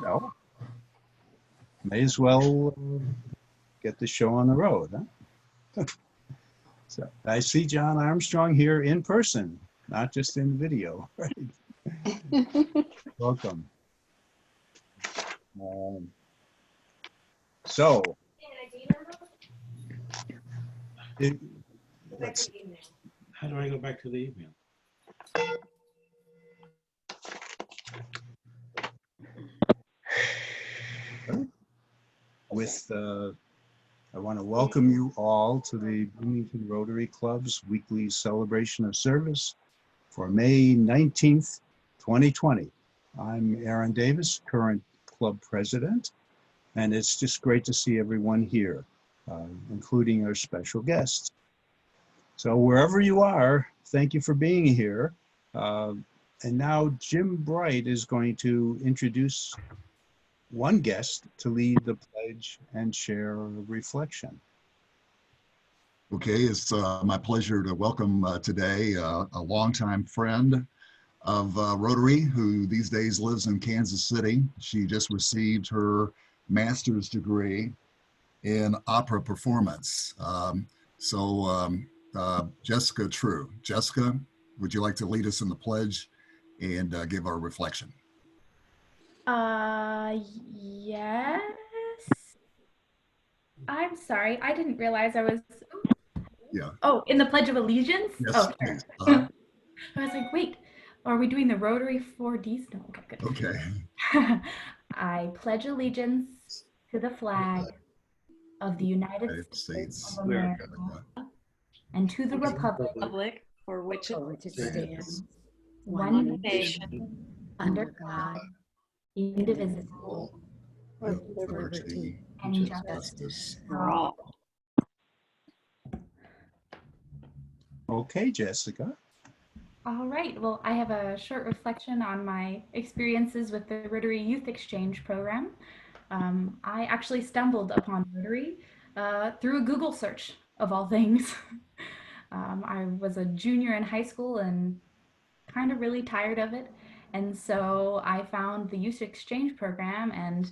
No, may as well get the show on the road, huh? So I see John Armstrong here in person, not just in video. Right? Welcome. Um, so, it, let's How do I go back to the email? with I want to welcome you all to the Bloomington Rotary Club's weekly celebration of service for May 19th, 2020. I'm Aaron Davis, current club president, and it's just great to see everyone here, including our special guests. So wherever you are, thank you for being here. Uh, and now Jim Bright is going to introduce one guest to lead the pledge and share a reflection. Okay, it's my pleasure to welcome today a longtime friend of Rotary who these days lives in Kansas City. She just received her master's degree in opera performance. Jessica True. Jessica, would you like to lead us in the pledge and give our reflection? Yes. I'm sorry, I didn't realize I was. Yeah. Oh, in the Pledge of Allegiance? Yes, oh, please. I was like, wait, are we doing the Rotary 4Ds? No, okay, good. Okay. I pledge allegiance to the flag of the United States of America and to the republic for which it stands, one nation, under God, indivisible, with liberty and and justice justice for for all. Okay, Jessica. All right. Well, I have a short reflection on my experiences with the Rotary Youth Exchange program. I actually stumbled upon Rotary through a Google search, of all things. I was a junior in high school and kind of really tired of it. And so I found the Youth Exchange program and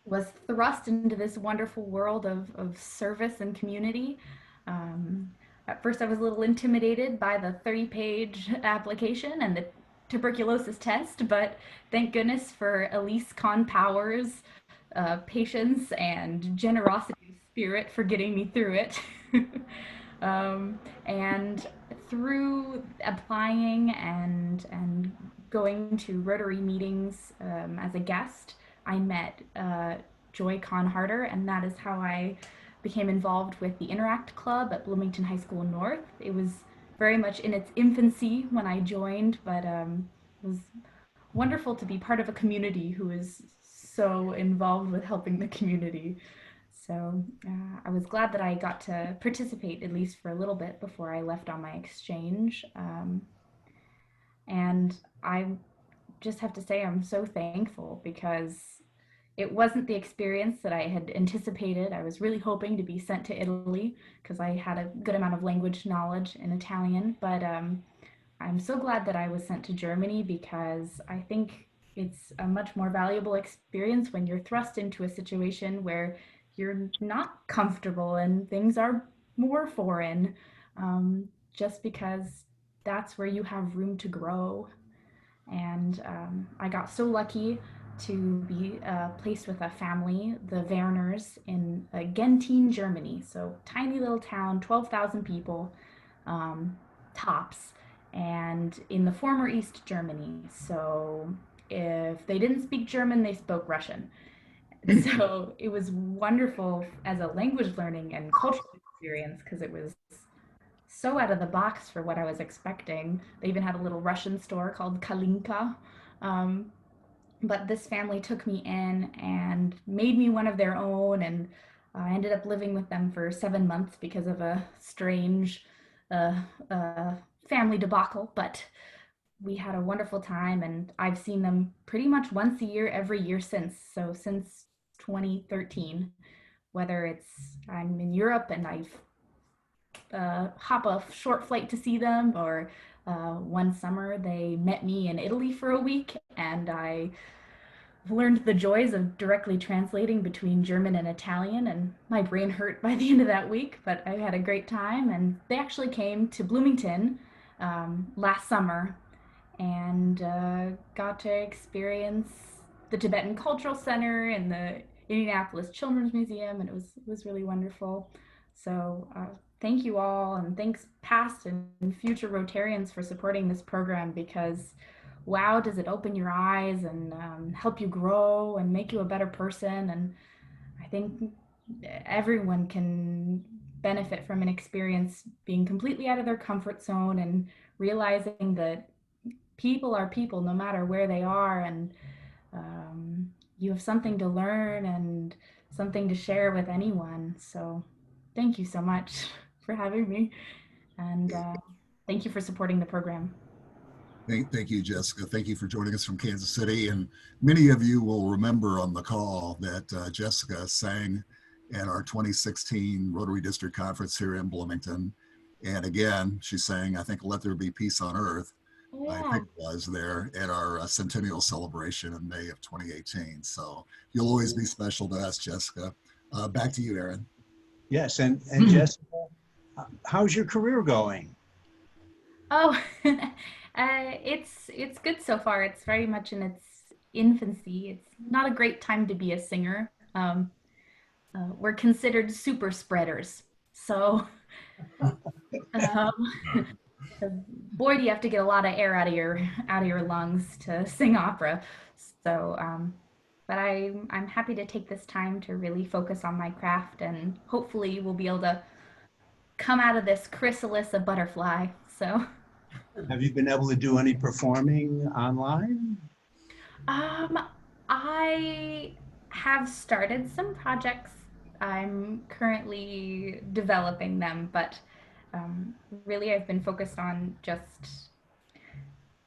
was thrust into this wonderful world of service and community. At first, I was a little intimidated by the 30-page application and the tuberculosis test, but thank goodness for Elise Kahn Powers' patience and generosity of spirit for getting me through it. And through applying and going to Rotary meetings as a guest, I met Joy Conharder, and that is how I became involved with the Interact Club at Bloomington High School North. It was very much in its infancy when I joined, but it was wonderful to be part of a community who is so involved with helping the community. So I was glad that I got to participate at least for a little bit before I left on my exchange. And I just have to say I'm so thankful because it wasn't the experience that I had anticipated. I was really hoping to be sent to Italy because I had a good amount of language knowledge in Italian, but I'm so glad that I was sent to Germany because I think it's a much more valuable experience when you're thrust into a situation where you're not comfortable and things are more foreign, just because that's where you have room to grow. And I got so lucky to be placed with a family, the Werners, in Genthin, Germany. So tiny little town, 12,000 people, tops, and in the former East Germany. So if they didn't speak German, they spoke Russian. So it was wonderful as a language learning and cultural experience because it was so out of the box for what I was expecting. They even had a little Russian store called Kalinka. Um, but this family took me in and made me one of their own, and I ended up living with them for 7 months because of a strange uh, uh, family debacle. But we had a wonderful time, and I've seen them pretty much once a year, every year since. So since 2013, whether it's I'm in Europe and I've hop a short flight to see them, or one summer they met me in Italy for a week, and I I've learned the joys of directly translating between German and Italian, and my brain hurt by the end of that week, but I had a great time. And they actually came to Bloomington last summer and got to experience the Tibetan Cultural Center and the Indianapolis Children's Museum, and it was really wonderful. So thank you all, and thanks past and future Rotarians for supporting this program, because wow, does it open your eyes and help you grow and make you a better person. And I think everyone can benefit from an experience being completely out of their comfort zone and realizing that people are people no matter where they are, and you have something to learn and something to share with anyone. So thank you so much for having me, and thank you for supporting the program. Thank you, Jessica. Thank you for joining us from Kansas City. And many of you will remember on the call that Jessica sang at our 2016 Rotary District Conference here in Bloomington. And again, she sang, I think, Let There Be Peace on Earth. Oh, I yeah. think it was there at our centennial celebration in May of 2018. So you'll always be special to us, Jessica. Back to you, Aaron. Yes, and Jessica, how's your career going? Oh, it's good so far. It's very much in its infancy. It's not a great time to be a singer. We're considered super spreaders, so um, boy, do you have to get a lot of air out of your lungs to sing opera. So, but I'm happy to take this time to really focus on my craft, and hopefully we'll be able to come out of this chrysalis a butterfly. So. Have you been able to do any performing online? Um, I have started some projects. I'm currently developing them, but really I've been focused on just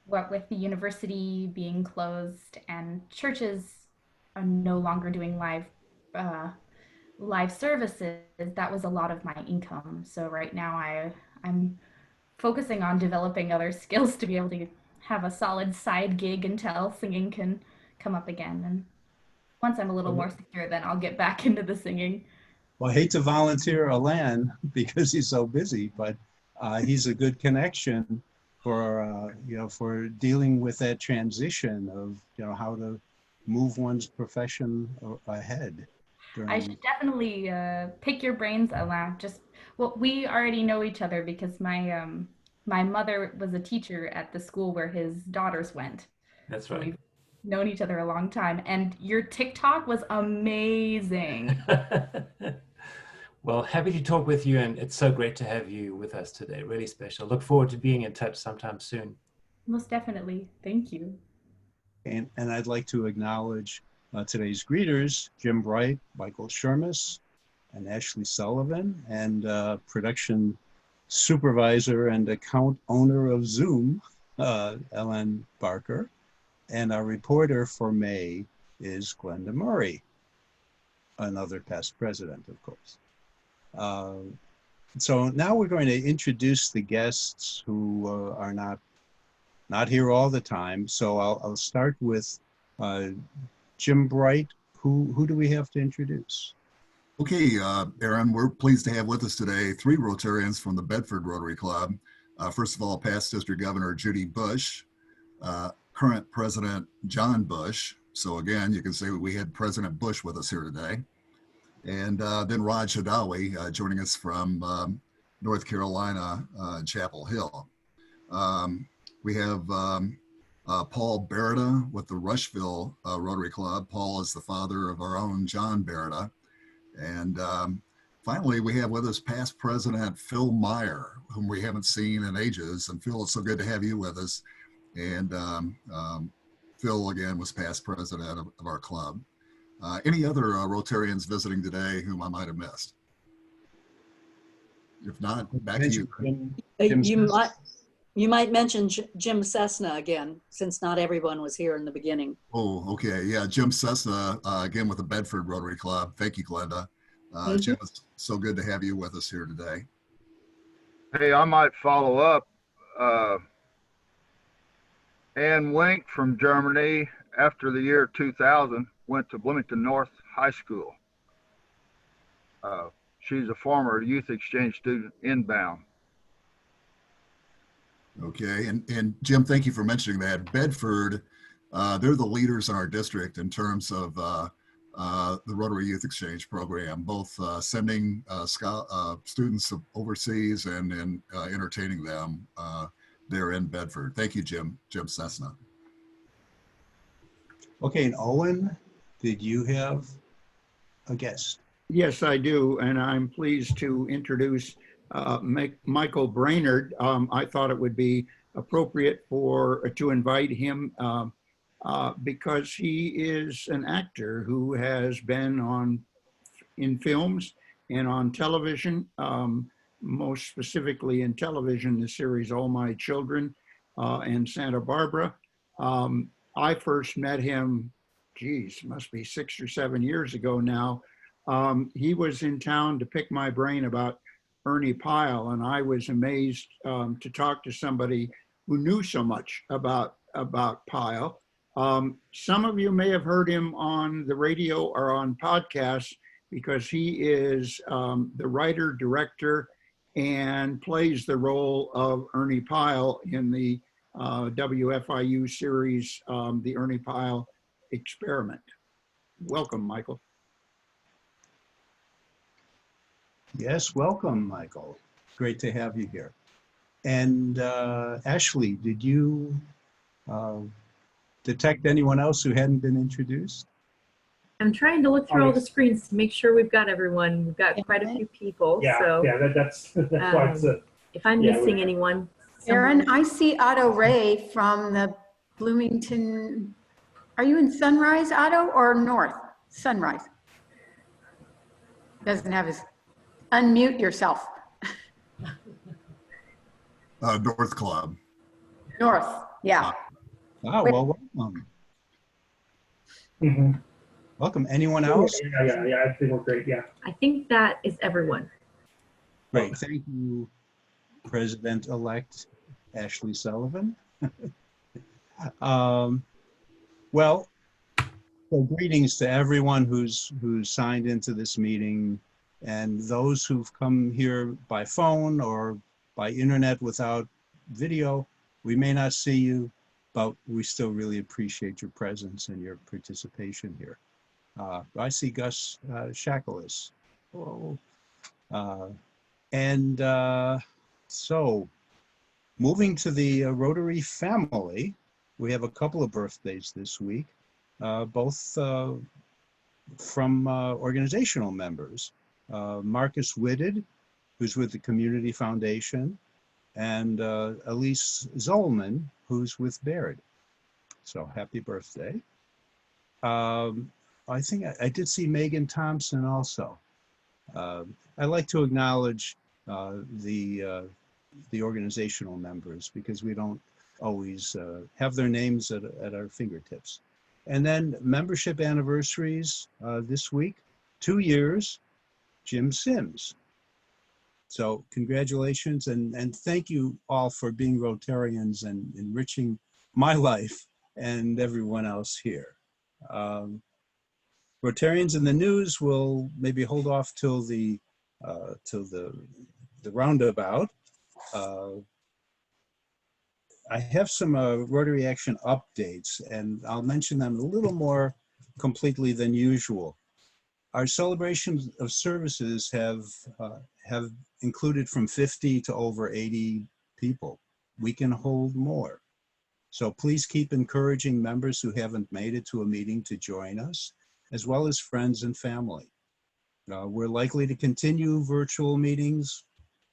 what with the university being closed and churches are no longer doing uh, live services. That was a lot of my income. So right now I'm focusing on developing other skills to be able to have a solid side gig until singing can come up again. And once I'm a little more secure, then I'll get back into the singing. Well, I hate to volunteer Alan because he's so busy, but he's a good connection for for dealing with that transition of how to move one's profession ahead. I During should definitely pick your brains, Alain. Just well, we already know each other because my mother was a teacher at the school where his daughters went. That's So right. we've known each other a long time. And your TikTok was amazing. Well, happy to talk with you, and it's so great to have you with us today. Really special. Look forward to being in touch sometime soon. Most definitely. Thank you. and I'd like to acknowledge today's greeters: Jim Bright, Michael Shermis, and Ashley Sullivan, and production supervisor and account owner of Zoom, Ellen Barker. And our reporter for May is Glenda Murray, another past president, of course. So now we're going to introduce the guests who are not here all the time. So I'll start with Jim Bright. Who do we have to introduce? Okay, Aaron, we're pleased to have with us today 3 Rotarians from the Bedford Rotary Club. First of all, past District Governor Judy Bush, current President John Bush. So again, you can say we had President Bush with us here today. And then Raj Hadawi joining us from North Carolina, Chapel Hill. We have Paul Beretta with the Rushville Rotary Club. Paul is the father of our own John Beretta. And finally, we have with us past President Phil Meyer, whom we haven't seen in ages. And Phil, it's so good to have you with us. And Phil, again, was past president of our club. Any other Rotarians visiting today whom I might have missed? If not, back to you. You might mention Jim Cessna again, since not everyone was here in the beginning. Oh, okay. Yeah, Jim Cessna, again with the Bedford Rotary Club. Thank you, Glenda. Jim, it's so good to have you with us here today. Hey, I might follow up. Ann Wink from Germany, after the year 2000, went to Bloomington North High School. She's a former youth exchange student inbound. Okay, and Jim, thank you for mentioning that. Bedford, they're the leaders in our district in terms of the Rotary Youth Exchange program, both sending students overseas and entertaining them there in Bedford. Thank you, Jim Cessna. Okay, and Owen, did you have a guest? Yes, I do, and I'm pleased to introduce Michael Brainerd. I thought it would be appropriate to invite him because he is an actor who has been in films and on television, most specifically in television, the series All My Children and Santa Barbara. I first met him, must be 6 or 7 years ago now. He was in town to pick my brain about Ernie Pyle, and I was amazed to talk to somebody who knew so much about Pyle. Some of you may have heard him on the radio or on podcasts because he is the writer, director, and plays the role of Ernie Pyle in the WFIU series, The Ernie Pyle Experiment. Welcome, Michael. Yes, welcome, Michael. Great to have you here. And Ashley, did you detect anyone else who hadn't been introduced? I'm trying to look through all the screens to make sure we've got everyone. We've got quite a few people. Yeah, so yeah, that's why it's a, if I'm missing anyone. Aaron, I see Otto Ray from the Bloomington. Are you in Sunrise, Otto, or North? Sunrise. Doesn't have his, unmute yourself. North Club. North, yeah. Oh, well, welcome. mm-hmm. Welcome. Anyone else? Yeah, I think we're great, yeah. I think that is everyone. Great. Thank you, President-elect Ashley Sullivan. Well, so greetings to everyone who's signed into this meeting and those who've come here by phone or by internet without video. We may not see you, but we still really appreciate your presence and your participation here. I see Gus Shackles. Hello. So moving to the Rotary family, we have a couple of birthdays this week, both from organizational members. Marcus Whitted, who's with the Community Foundation, and Elise Zollman, who's with Baird. So happy birthday. I think I did see Megan Thompson also. I'd like to acknowledge the organizational members because we don't always have their names at our fingertips. And then membership anniversaries this week, 2 years, Jim Sims. So congratulations and thank you all for being Rotarians and enriching my life and everyone else here. Rotarians in the news will maybe hold off till the roundabout. I have some Rotary Action updates, and I'll mention them a little more completely than usual. Our celebrations of services have included from 50 to over 80 people. We can hold more. So please keep encouraging members who haven't made it to a meeting to join us, as well as friends and family. We're likely to continue virtual meetings.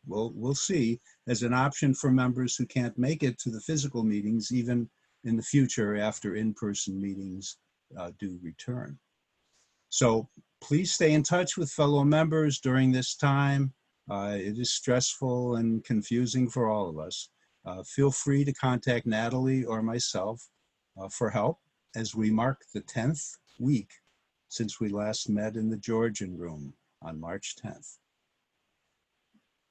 We'll see, as an option for members who can't make it to the physical meetings, even in the future after in-person meetings do return. So please stay in touch with fellow members during this time. It is stressful and confusing for all of us. Feel free to contact Natalie or myself for help as we mark the 10th week since we last met in the Georgian Room on March 10th.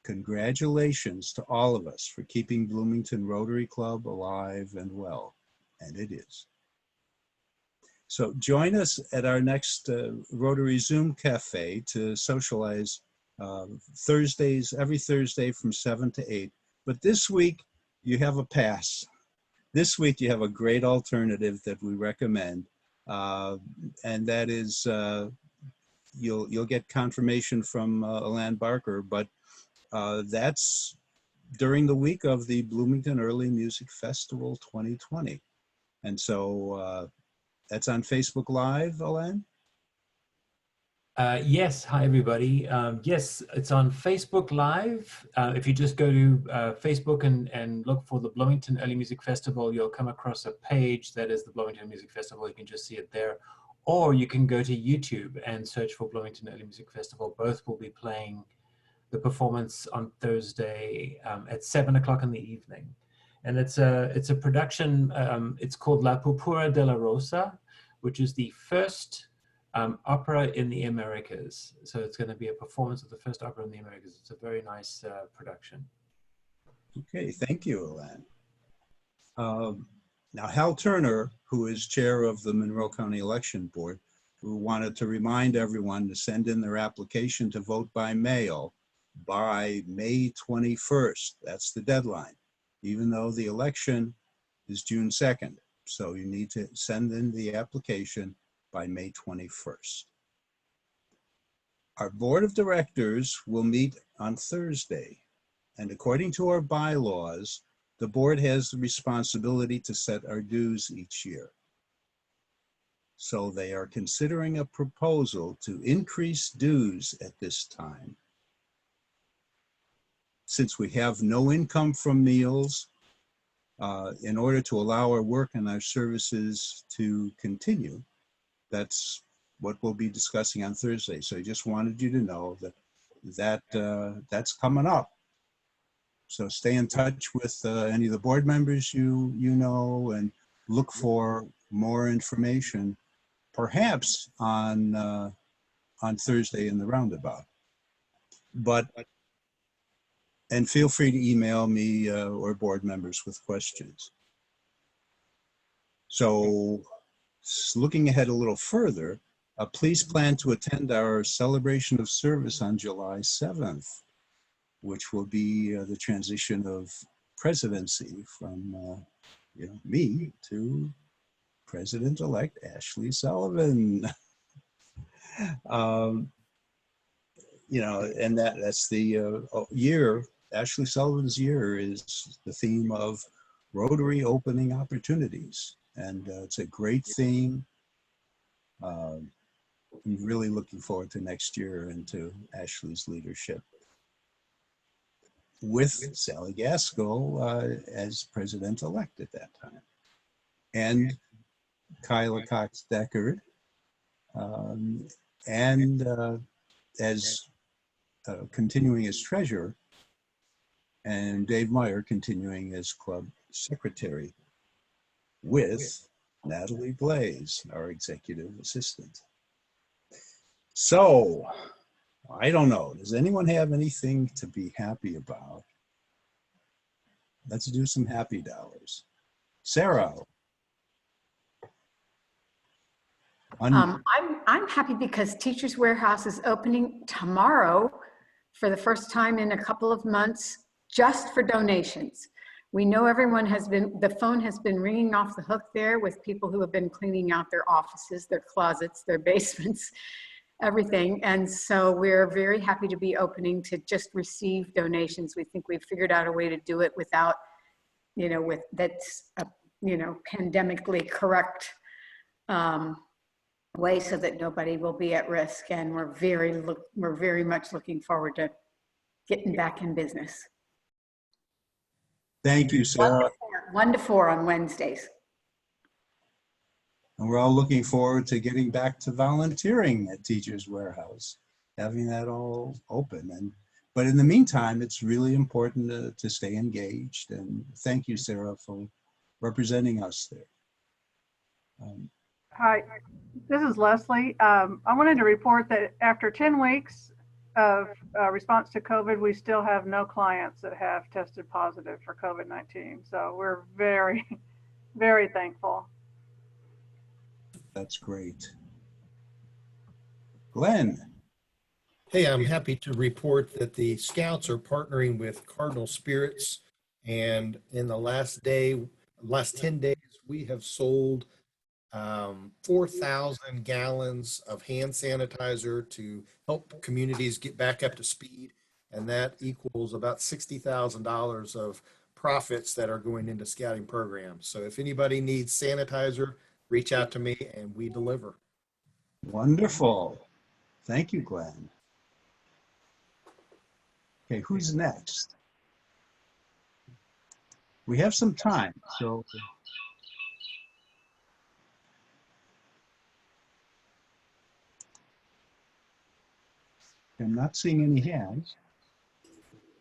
Congratulations to all of us for keeping Bloomington Rotary Club alive and well. and it is. So join us at our next Rotary Zoom Cafe to socialize Thursdays, every Thursday from 7 to 8. But this week, you have a pass. This week, you have a great alternative that we recommend, and that is you'll get confirmation from Alan Barker, but that's during the week of the Bloomington Early Music Festival 2020. And so that's on Facebook Live, Alan? Yes, hi everybody. Yes, it's on Facebook Live. If you just go to Facebook and look for the Bloomington Early Music Festival, you'll come across a page that is the Bloomington Music Festival. You can just see it there. Or you can go to YouTube and search for Bloomington Early Music Festival. Both will be playing the performance on Thursday at 7 o'clock in the evening. And it's a production, it's called La Purpura de la Rosa, which is the first opera in the Americas. So it's going to be a performance of the first opera in the Americas. It's a very nice production. Okay, thank you, Alan. Now, Hal Turner, who is chair of the Monroe County Election Board, who wanted to remind everyone to send in their application to vote by mail by May 21st. That's the deadline, even though the election is June 2nd. So you need to send in the application by May 21st. Our board of directors will meet on Thursday, and according to our bylaws, the board has the responsibility to set our dues each year. So they are considering a proposal to increase dues at this time. Since we have no income from meals, in order to allow our work and our services to continue, that's what we'll be discussing on Thursday. So I just wanted you to know that that's coming up. So stay in touch with any of the board members you know, and look for more information, perhaps on Thursday in the roundabout. And feel free to email me or board members with questions. So looking ahead a little further, please plan to attend our celebration of service on July 7th, which will be the transition of presidency from me to President-elect Ashley Sullivan. And that's the year. Ashley Sullivan's year is the theme of Rotary Opening Opportunities, and it's a great theme. I'm really looking forward to next year and to Ashley's leadership, with Sally Gaskell as president-elect at that time, and Kyla Cox-Deckard, and as continuing as treasurer, and Dave Meyer continuing as club secretary, with Natalie Blaze, our executive assistant. So, I don't know, does anyone have anything to be happy about? Let's do some happy dollars. Sarah. I'm happy because Teachers Warehouse is opening tomorrow for the first time in a couple of months, just for donations. We know everyone the phone has been ringing off the hook there with people who have been cleaning out their offices, their closets, their basements, everything. And so we're very happy to be opening to just receive donations. We think we've figured out a way to do it without, that's a, pandemically correct way, so that nobody will be at risk. And we're very much looking forward to getting back in business. Thank you, Sarah. 1 to 4 on Wednesdays. And we're all looking forward to getting back to volunteering at Teachers Warehouse, having that all open. But in the meantime, it's really important to stay engaged. And thank you, Sarah, for representing us there. Hi, this is Leslie. I wanted to report that after 10 weeks of response to COVID, we still have no clients that have tested positive for COVID-19. So we're very, Very thankful. That's great. Glenn. Hey, I'm happy to report that the Scouts are partnering with Cardinal Spirits, and in the last 10 days, we have sold 4,000 gallons of hand sanitizer to help communities get back up to speed, and that equals about $60,000 of profits that are going into scouting programs. So if anybody needs sanitizer, reach out to me and we deliver. Wonderful. Thank you, Glenn. Okay, who's next? We have some time, so. I'm not seeing any hands.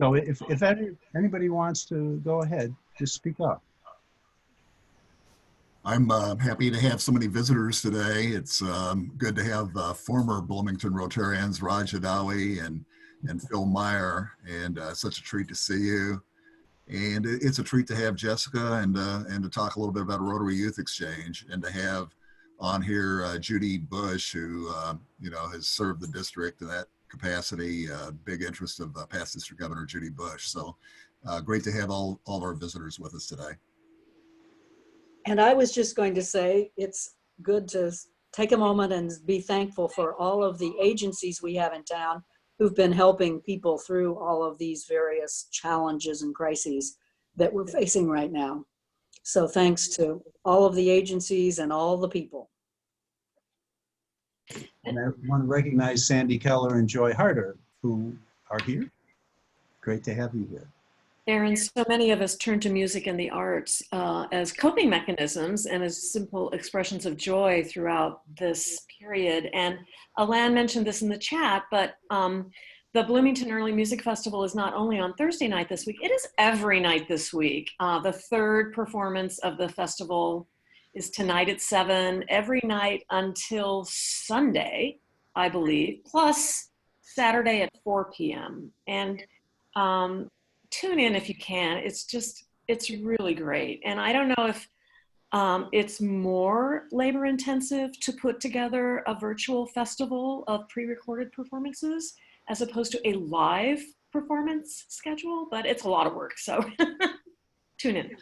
So if anybody wants to go ahead, just speak up. I'm happy to have so many visitors today. It's good to have former Bloomington Rotarians, Raj Adawi and Phil Meyer, and such a treat to see you. And it's a treat to have Jessica and to talk a little bit about Rotary Youth Exchange, and to have on here Judy Bush, who has served the district in that capacity. Big interest of past District Governor Judy Bush. So great to have all of our visitors with us today. And I was just going to say, it's good to take a moment and be thankful for all of the agencies we have in town who've been helping people through all of these various challenges and crises that we're facing right now. So thanks to all of the agencies and all the people. And I want to recognize Sandy Keller and Joy Harder, who are here. Great to have you here. Aaron, so many of us turn to music and the arts as coping mechanisms and as simple expressions of joy throughout this period. And Alan mentioned this in the chat, but the Bloomington Early Music Festival is not only on Thursday night this week, it is every night this week. The third performance of the festival is tonight at 7, every night until Sunday, I believe, plus Saturday at 4 p.m. And tune in if you can. It's really great. And I don't know if it's more labor intensive to put together a virtual festival of pre-recorded performances as opposed to a live performance schedule, but it's a lot of work. So tune in.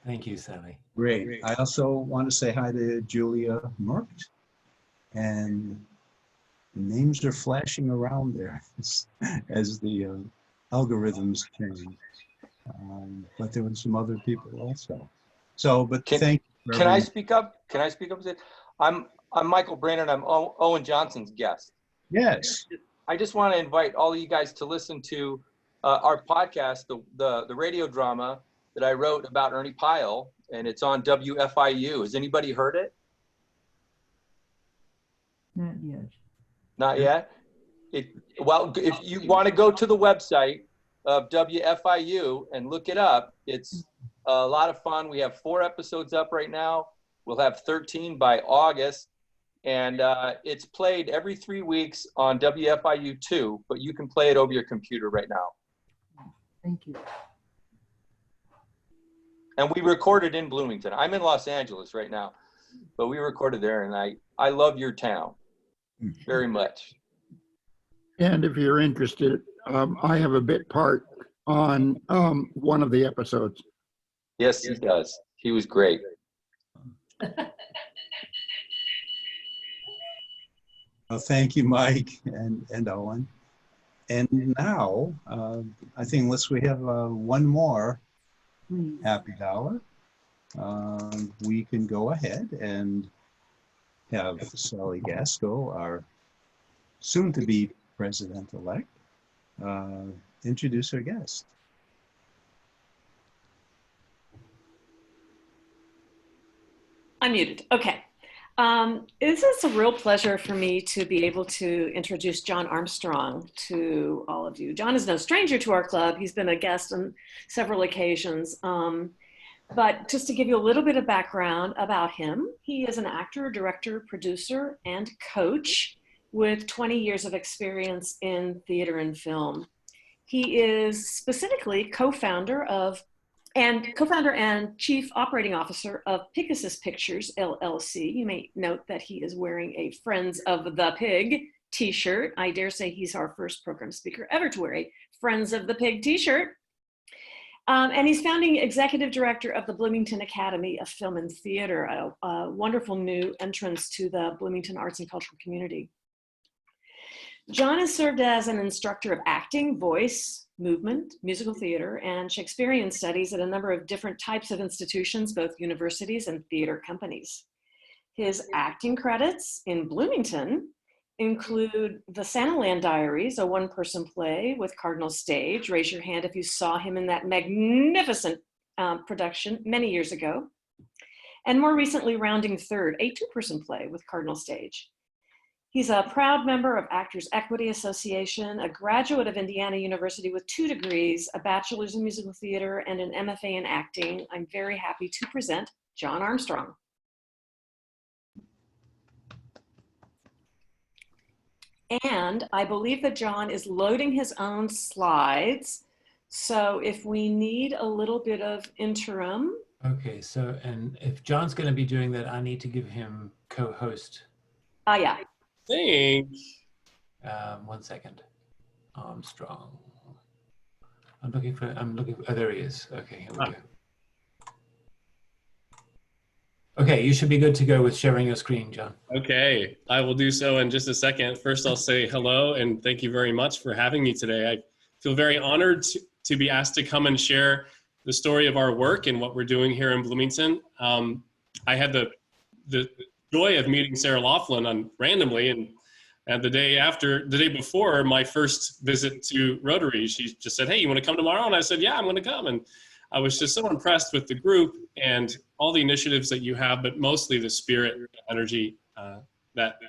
Thank you, Sally. Great. I also want to say hi to Julia Merkt. And the names are flashing around there as the algorithms change. But there were some other people also. So, but thank you. Can I speak up? Can I speak up? I'm Michael Brainerd. I'm Owen Johnson's guest. Yes. I just want to invite all of you guys to listen to our podcast, the radio drama that I wrote about Ernie Pyle, and it's on WFIU. Has anybody heard it? Not yet. Not yet? Well, if you want to go to the website of WFIU and look it up, it's a lot of fun. We have 4 episodes up right now. We'll have 13 by August. And it's played every 3 weeks on WFIU 2, but you can play it over your computer right now. Thank you. And we recorded in Bloomington. I'm in Los Angeles right now, but we recorded there, and I love your town very much. And if you're interested, I have a bit part on one of the episodes. Yes, he does. He was great. Well, thank you, Mike and Owen. And now, I think unless we have one more happy hour, we can go ahead and have Sally Gasco, our soon-to-be president-elect, introduce our guest. I'm muted. Okay. This is a real pleasure for me to be able to introduce John Armstrong to all of you. John is no stranger to our club. He's been a guest on several occasions. But just to give you a little bit of background about him, he is an actor, director, producer, and coach with 20 years of experience in theater and film. He is specifically co-founder of and co-founder and chief operating officer of Pegasus Pictures, LLC. You may note that he is wearing a Friends of the Pig t-shirt. I dare say he's our first program speaker ever to wear a Friends of the Pig t-shirt. And he's founding executive director of the Bloomington Academy of Film and Theater, a wonderful new entrance to the Bloomington arts and cultural community. John has served as an instructor of acting, voice, movement, musical theater, and Shakespearean studies at a number of different types of institutions, both universities and theater companies. His acting credits in Bloomington include The Santaland Diaries, a one-person play with Cardinal Stage. Raise your hand if you saw him in that magnificent production many years ago. And more recently, Rounding Third, a two-person play with Cardinal Stage. He's a proud member of Actors Equity Association, a graduate of Indiana University with 2 degrees, a bachelor's in musical theater, and an MFA in acting. I'm very happy to present John Armstrong. And I believe that John is loading his own slides. So if we need a little bit of interim. Okay, so, and if John's going to be doing that, I need to give him co-host. Yeah. Thanks. 1 second. Armstrong. I'm looking for, oh, there he is. Okay, here we go. Okay, you should be good to go with sharing your screen, John. Okay, I will do so in just a second. First, I'll say hello and thank you very much for having me today. I feel very honored to be asked to come and share the story of our work and what we're doing here in Bloomington. I had the joy of meeting Sarah Laughlin randomly, and the day before my first visit to Rotary, she just said, "Hey, you want to come tomorrow?" And I said, "Yeah, I'm going to come." And I was just so impressed with the group and all the initiatives that you have, but mostly the spirit and energy that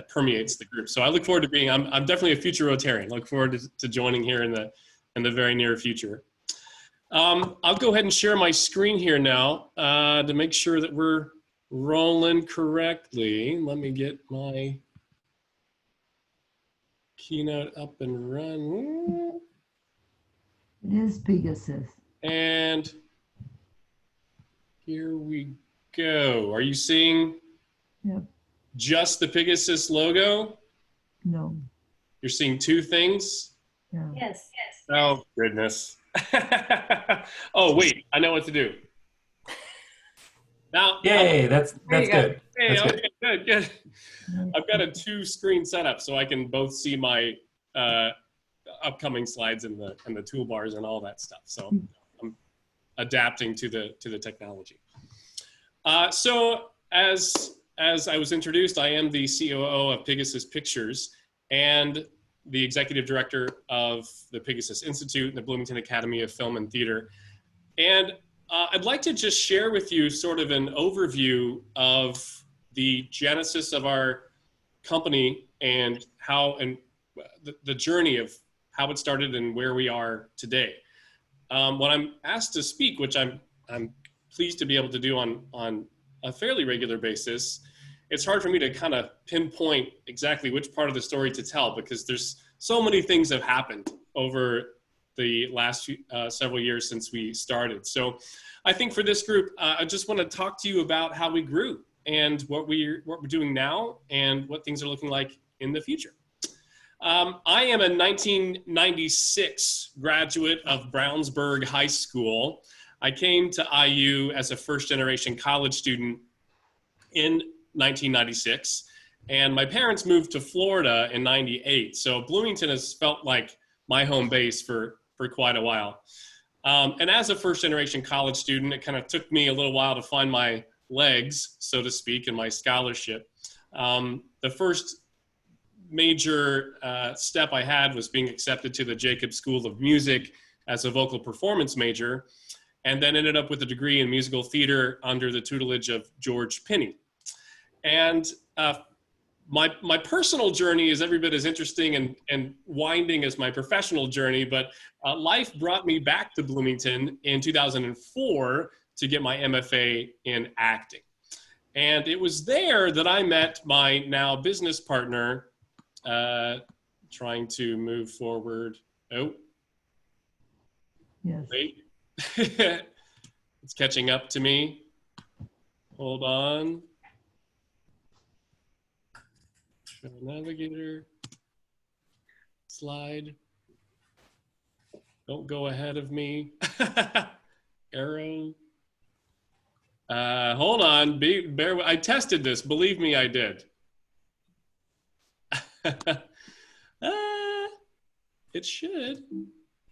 permeates the group. So I look forward to being. I'm definitely a future Rotarian. Look forward to joining here in the very near future. I'll go ahead and share my screen here now to make sure that we're rolling correctly. Let me get my keynote up and run. It is Pegasus. And here we go. Are you seeing just the Pegasus logo? No. You're seeing two things? Yeah. Yes. Oh, goodness. Oh, wait, I know what to do. Now, yay, that's good. Hey, that's okay, good. I've got a 2-screen setup so I can both see my upcoming slides and the toolbars and all that stuff. So I'm adapting to the technology. So as I was introduced, I am the COO of Pegasus Pictures and the executive director of the Pegasus Institute and the Bloomington Academy of Film and Theater. And I'd like to just share with you sort of an overview of the genesis of our company and how the journey of how it started and where we are today. When I'm asked to speak, which I'm pleased to be able to do on a fairly regular basis, it's hard for me to kind of pinpoint exactly which part of the story to tell because there's so many things have happened over the last several years since we started. So I think for this group, I just want to talk to you about how we grew and what we're doing now and what things are looking like in the future. I am a 1996 graduate of Brownsburg High School. I came to IU as a first-generation college student in 1996, and my parents moved to Florida in 98. So Bloomington has felt like my home base for quite a while. And as a first-generation college student, it kind of took me a little while to find my legs, so to speak, in my scholarship. The first major step I had was being accepted to the Jacobs School of Music as a vocal performance major, and then ended up with a degree in musical theater under the tutelage of George Pinney. And my personal journey is every bit as interesting and winding as my professional journey, but life brought me back to Bloomington in 2004 to get my MFA in acting. And it was there that I met my now business partner, trying to move forward. Oh. Yes. Wait. It's catching up to me. Hold on. Show navigator. Slide. Don't go ahead of me. Arrow. Hold on. I tested this. Believe me, I did. It should.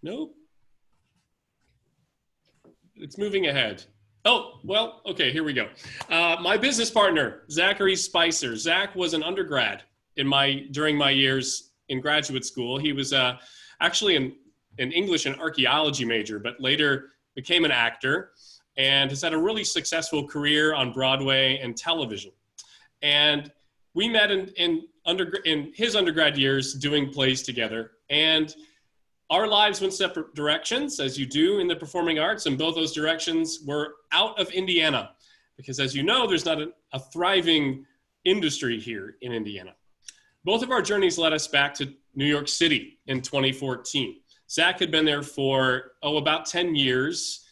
Nope. It's moving ahead. Oh, well, okay, here we go. My business partner, Zachary Spicer. Zach was an undergrad during my years in graduate school. He was actually an English and archaeology major, but later became an actor and has had a really successful career on Broadway and television. And we met in his undergrad years doing plays together. And our lives went separate directions, as you do in the performing arts, and both those directions were out of Indiana. Because as you know, there's not a thriving industry here in Indiana. Both of our journeys led us back to New York City in 2014. Zach had been there for, about 10 years,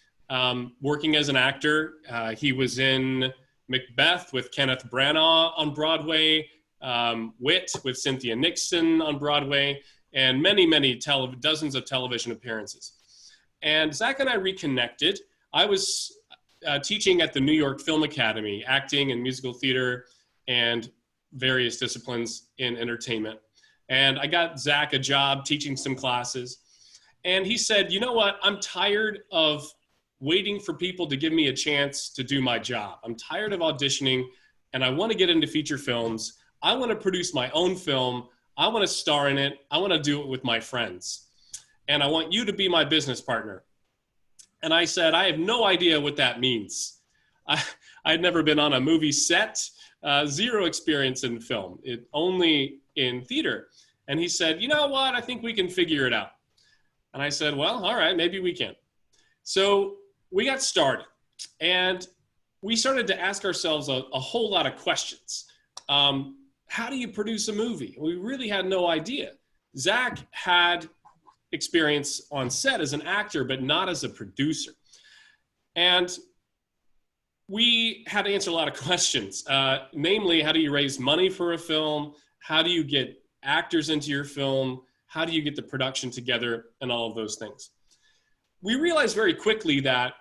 working as an actor. He was in Macbeth with Kenneth Branagh on Broadway, Wit with Cynthia Nixon on Broadway, and many dozens of television appearances. And Zach and I reconnected. I was teaching at the New York Film Academy, acting and musical theater and various disciplines in entertainment. And I got Zach a job teaching some classes. And he said, you know what? I'm tired of waiting for people to give me a chance to do my job. I'm tired of auditioning, and I want to get into feature films. I want to produce my own film. I want to star in it. I want to do it with my friends. And I want you to be my business partner. And I said, I have no idea what that means. I had never been on a movie set, zero experience in film, only in theater. And he said, you know what? I think we can figure it out. And I said, well, all right, maybe we can. So we got started, and we started to ask ourselves a whole lot of questions. How do you produce a movie? We really had no idea. Zach had experience on set as an actor, but not as a producer. And we had to answer a lot of questions, namely, how do you raise money for a film? How do you get actors into your film? How do you get the production together and all of those things? We realized very quickly that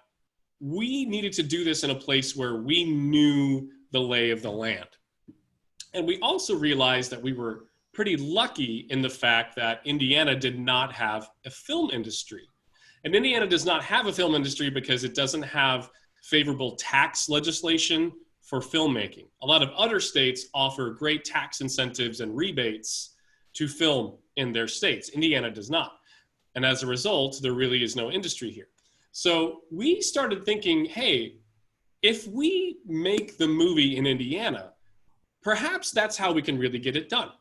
we needed to do this in a place where we knew the lay of the land. And we also realized that we were pretty lucky in the fact that Indiana did not have a film industry. And Indiana does not have a film industry because it doesn't have favorable tax legislation for filmmaking. A lot of other states offer great tax incentives and rebates to film in their states. Indiana does not. And as a result, there really is no industry here. So we started thinking, hey, if we make the movie in Indiana, perhaps that's how we can really get it done.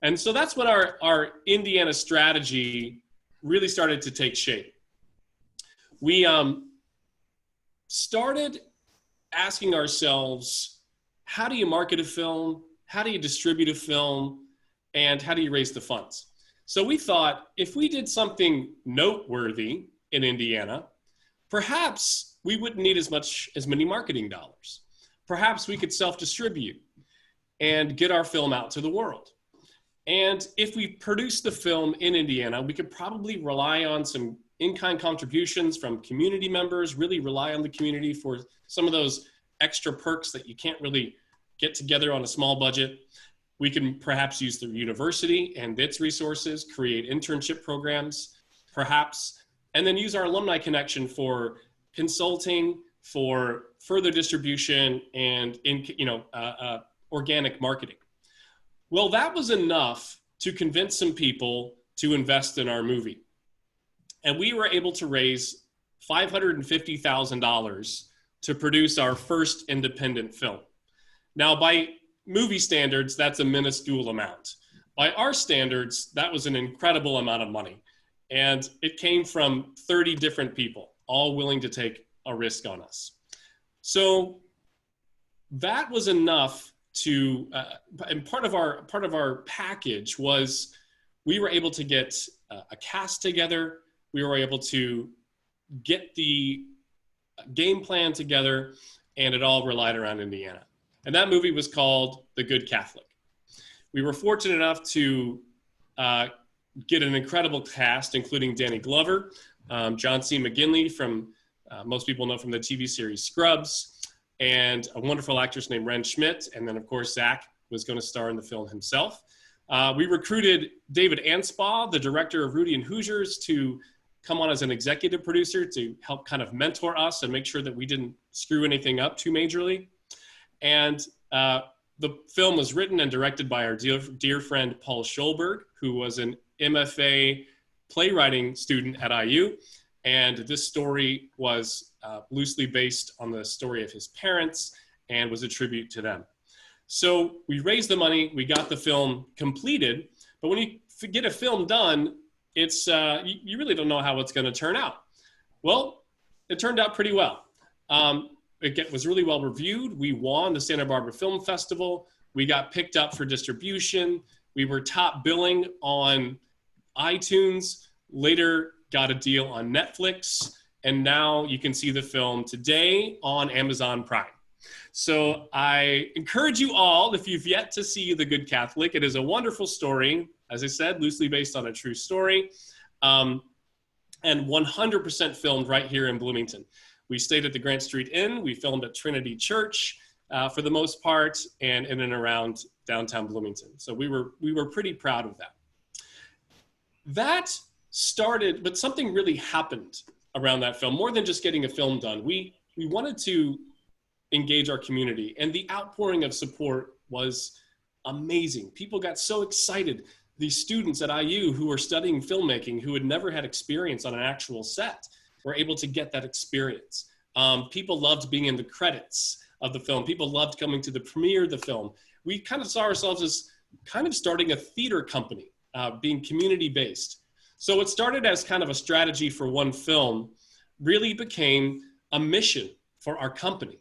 And so that's when our Indiana strategy really started to take shape. We started asking ourselves, how do you market a film? How do you distribute a film? And how do you raise the funds? So we thought, if we did something noteworthy in Indiana, perhaps we wouldn't need as many marketing dollars. Perhaps we could self-distribute and get our film out to the world. And if we produce the film in Indiana, we could probably rely on some in-kind contributions from community members, really rely on the community for some of those extra perks that you can't really get together on a small budget. We can perhaps use the university and its resources, create internship programs, perhaps, and then use our alumni connection for consulting, for further distribution, and organic marketing. Well, that was enough to convince some people to invest in our movie. And we were able to raise $550,000 to produce our first independent film. Now, by movie standards, that's a minuscule amount. By our standards, that was an incredible amount of money. And it came from 30 different people, all willing to take a risk on us. So that was enough to, and part of our package was we were able to get a cast together. We were able to get the game plan together, and it all relied around Indiana. And that movie was called The Good Catholic. We were fortunate enough to get an incredible cast, including Danny Glover, John C. McGinley from, most people know from the TV series Scrubs, and a wonderful actress named Ren Schmidt. And then of course, Zach was going to star in the film himself. We recruited David Anspaugh, the director of Rudy and Hoosiers, to come on as an executive producer to help kind of mentor us and make sure that we didn't screw anything up too majorly. And the film was written and directed by our dear friend Paul Schulberg, who was an MFA playwriting student at IU. And this story was loosely based on the story of his parents and was a tribute to them. So we raised the money, we got the film completed, but when you get a film done, it's you really don't know how it's going to turn out. Well, it turned out pretty well. It was really well reviewed. We won the Santa Barbara Film Festival. We got picked up for distribution. We were top billing on iTunes, later got a deal on Netflix, and now you can see the film today on Amazon Prime. So I encourage you all, if you've yet to see The Good Catholic, it is a wonderful story, as I said, loosely based on a true story, and 100% filmed right here in Bloomington. We stayed at the Grant Street Inn. We filmed at Trinity Church for the most part, and in and around downtown Bloomington. So we were pretty proud of that. That started, but something really happened around that film, more than just getting a film done. We wanted to engage our community, and the outpouring of support was amazing. People got so excited. These students at IU who were studying filmmaking, who had never had experience on an actual set, were able to get that experience. People loved being in the credits of the film. People loved coming to the premiere of the film. We kind of saw ourselves as kind of starting a theater company, being community-based. So it started as kind of a strategy for one film, really became a mission for our company.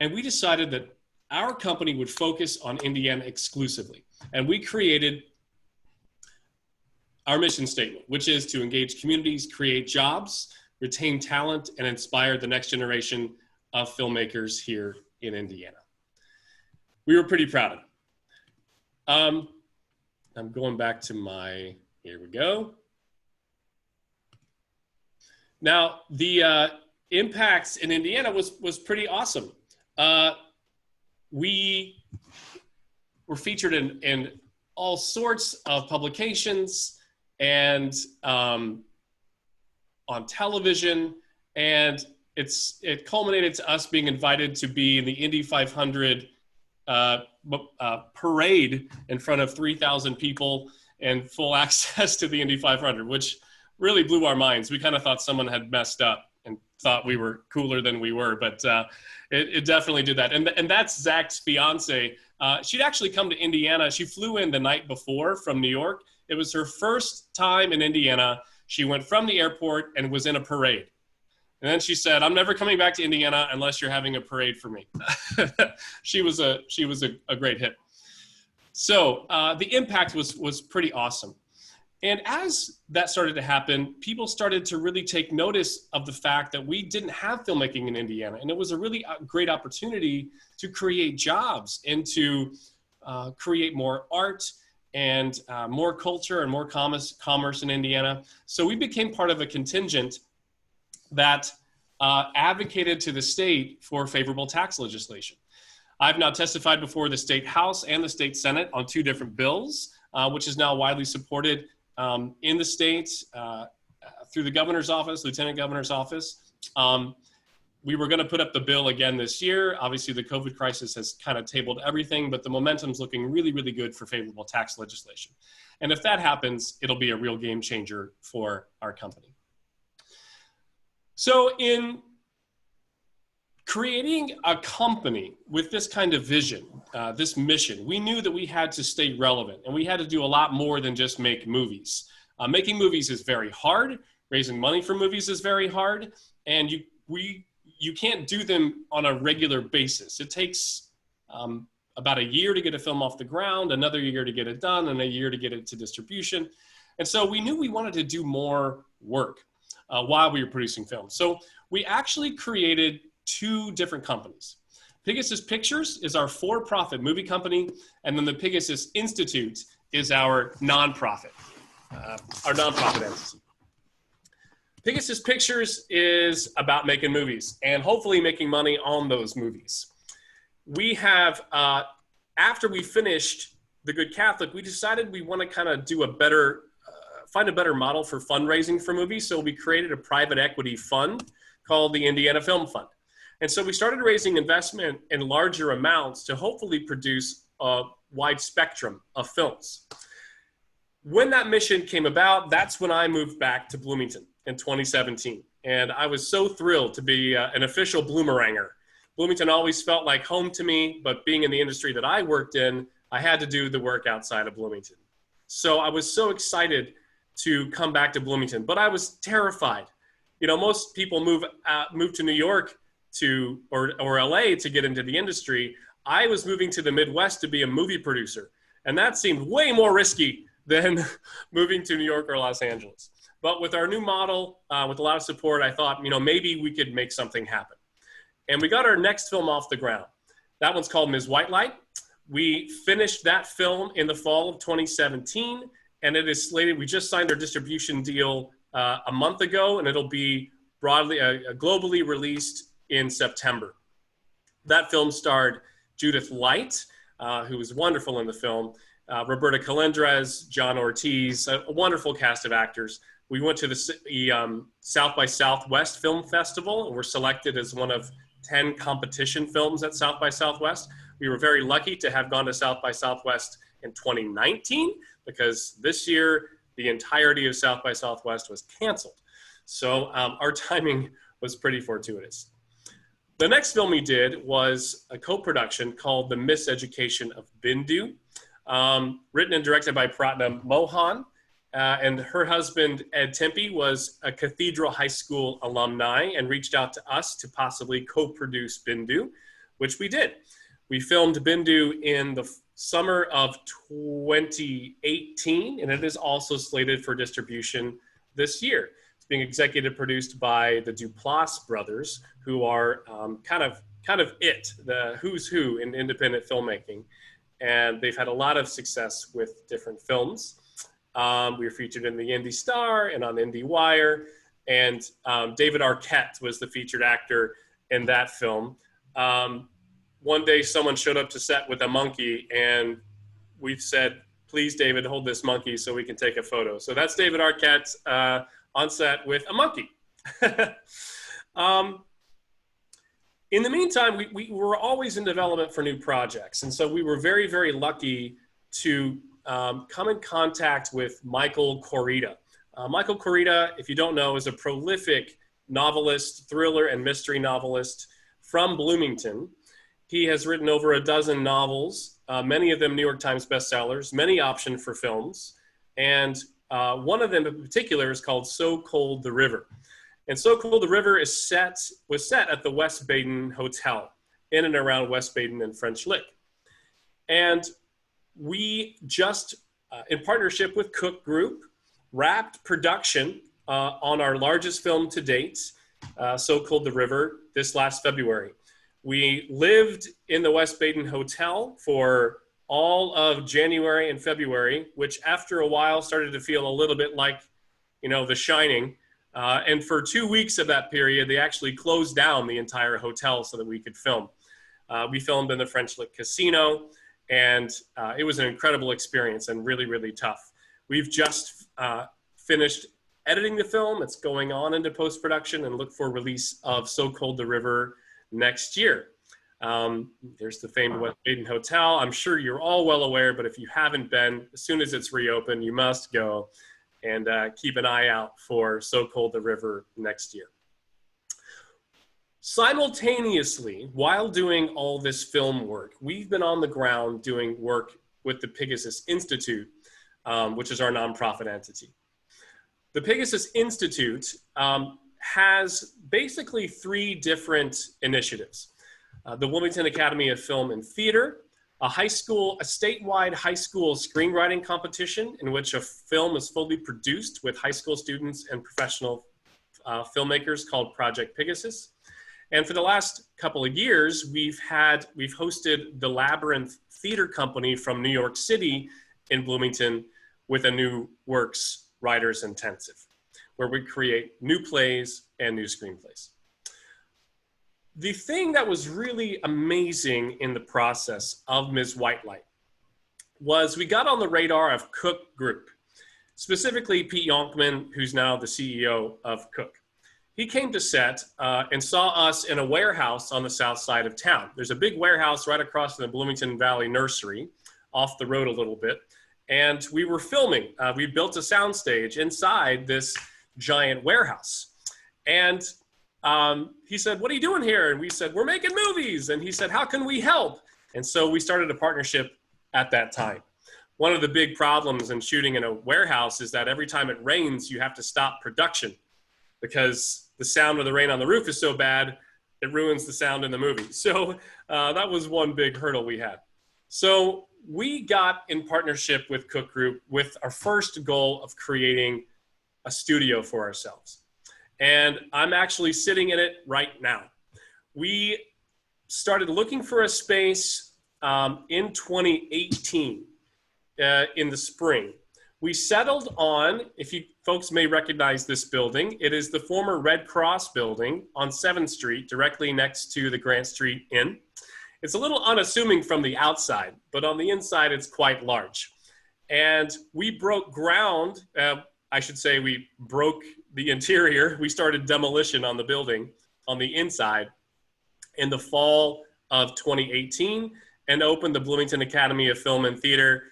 And we decided that our company would focus on Indiana exclusively. And we created our mission statement, which is to engage communities, create jobs, retain talent, and inspire the next generation of filmmakers here in Indiana. We were pretty proud of it. I'm going back to my, here we go. Now, the impacts in Indiana was pretty awesome. We were featured in all sorts of publications and on television, and it culminated to us being invited to be in the Indy 500 parade in front of 3,000 people and full access to the Indy 500, which really blew our minds. We kind of thought someone had messed up and thought we were cooler than we were, but it definitely did that. And that's Zach's fiance. She'd actually come to Indiana. She flew in the night before from New York. It was her first time in Indiana. She went from the airport and was in a parade. And then she said, "I'm never coming back to Indiana unless you're having a parade for me." She was a great hit. So the impact was pretty awesome. And as that started to happen, people started to really take notice of the fact that we didn't have filmmaking in Indiana. And it was a really great opportunity to create jobs and to create more art and more culture and more commerce in Indiana. So we became part of a contingent that advocated to the state for favorable tax legislation. I've now testified before the state House and the state Senate on 2 different bills, which is now widely supported in the state through the governor's office, lieutenant governor's office. We were going to put up the bill again this year. Obviously, the COVID crisis has kind of tabled everything, but the momentum's looking really, really good for favorable tax legislation. And if that happens, it'll be a real game changer for our company. So in creating a company with this kind of vision, this mission, we knew that we had to stay relevant and we had to do a lot more than just make movies. Making movies is very hard. Raising money for movies is very hard. And you can't do them on a regular basis. It takes about a year to get a film off the ground, another year to get it done, and a year to get it to distribution. And so we knew we wanted to do more work while we were producing films. So we actually created two different companies. Pegasus Pictures is our for-profit movie company, and then the Pegasus Institute is our nonprofit entity. Pegasus Pictures is about making movies and hopefully making money on those movies. We have, after we finished The Good Catholic, we decided we want to kind of do a better, find a better model for fundraising for movies. So we created a private equity fund called the Indiana Film Fund. And so we started raising investment in larger amounts to hopefully produce a wide spectrum of films. When that mission came about, that's when I moved back to Bloomington in 2017. And I was so thrilled to be an official Bloomeranger. Bloomington always felt like home to me, but being in the industry that I worked in, I had to do the work outside of Bloomington. So I was so excited to come back to Bloomington, but I was terrified. You know, most people move to New York or LA to get into the industry. I was moving to the Midwest to be a movie producer, and that seemed way more risky than moving to New York or Los Angeles. But with our new model, with a lot of support, I thought, you know, maybe we could make something happen. And we got our next film off the ground. That one's called Ms. Whitelight. We finished that film in the fall of 2017, and it is slated, we just signed our distribution deal a month ago, and it'll be globally released in September. That film starred Judith Light, who was wonderful in the film, Roberta Calendres, John Ortiz, a wonderful cast of actors. We went to the South by Southwest Film Festival and were selected as one of 10 competition films at South by Southwest. We were very lucky to have gone to South by Southwest in 2019 because this year the entirety of South by Southwest was canceled. So our timing was pretty fortuitous. The next film we did was a co-production called The Miseducation of Bindu, written and directed by Pratnam Mohan. And her husband, Ed Tempe, was a Cathedral High School alumni and reached out to us to possibly co-produce Bindu, which we did. We filmed Bindu in the summer of 2018, and it is also slated for distribution this year. It's being executive produced by the Duplass brothers, who are kind of the who's who in independent filmmaking. And they've had a lot of success with different films. We were featured in the Indy Star and on IndieWire, and David Arquette was the featured actor in that film. One day someone showed up to set with a monkey, and we've said, please, David, hold this monkey so we can take a photo. So that's David Arquette on set with a monkey. In the meantime, we were always in development for new projects. And so we were very, very lucky to come in contact with Michael Corita. Michael Corita, if you don't know, is a prolific novelist, thriller and mystery novelist from Bloomington. He has written over a dozen novels, many of them New York Times bestsellers, many optioned for films. And one of them in particular is called So Cold the River. And So Cold the River was set at the West Baden Hotel in and around West Baden and French Lick. And we just, in partnership with Cook Group, wrapped production on our largest film to date, So Cold the River, this last February. We lived in the West Baden Hotel for all of January and February, which after a while started to feel a little bit like, you know, The Shining. And for 2 weeks of that period, they actually closed down the entire hotel so that we could film. We filmed in the French Lick Casino, and it was an incredible experience and really, really tough. We've just finished editing the film. It's going on into post-production, and look for release of So Cold the River next year. There's the famed West Baden Hotel. I'm sure you're all well aware, but if you haven't been, as soon as it's reopened, you must go and keep an eye out for So Cold the River next year. Simultaneously, while doing all this film work, we've been on the ground doing work with the Pegasus Institute, which is our nonprofit entity. The Pegasus Institute has basically 3 different initiatives. The Wilmington Academy of Film and Theater, a statewide high school screenwriting competition in which a film is fully produced with high school students and professional filmmakers called Project Pegasus. And for the last couple of years, we've hosted the Labyrinth Theater Company from New York City in Bloomington with a New Works Writers Intensive, where we create new plays and new screenplays. The thing that was really amazing in the process of Ms. Whitelight was we got on the radar of Cook Group, specifically Pete Yonkman, who's now the CEO of Cook. He came to set and saw us in a warehouse on the south side of town. There's a big warehouse right across from the Bloomington Valley Nursery, off the road a little bit. And we were filming. We built a soundstage inside this giant warehouse. And he said, "What are you doing here?" And we said, "We're making movies." And he said, "How can we help?" And so we started a partnership at that time. One of the big problems in shooting in a warehouse is that every time it rains, you have to stop production because the sound of the rain on the roof is so bad, it ruins the sound in the movie. So that was one big hurdle we had. So we got in partnership with Cook Group with our first goal of creating a studio for ourselves. And I'm actually sitting in it right now. We started looking for a space in 2018 in the spring. We settled on, if you folks may recognize this building, it is the former Red Cross building on 7th Street, directly next to the Grant Street Inn. It's a little unassuming from the outside, but on the inside, it's quite large. And we broke ground, I should say we broke the interior. We started demolition on the building on the inside in the fall of 2018 and opened the Bloomington Academy of Film and Theater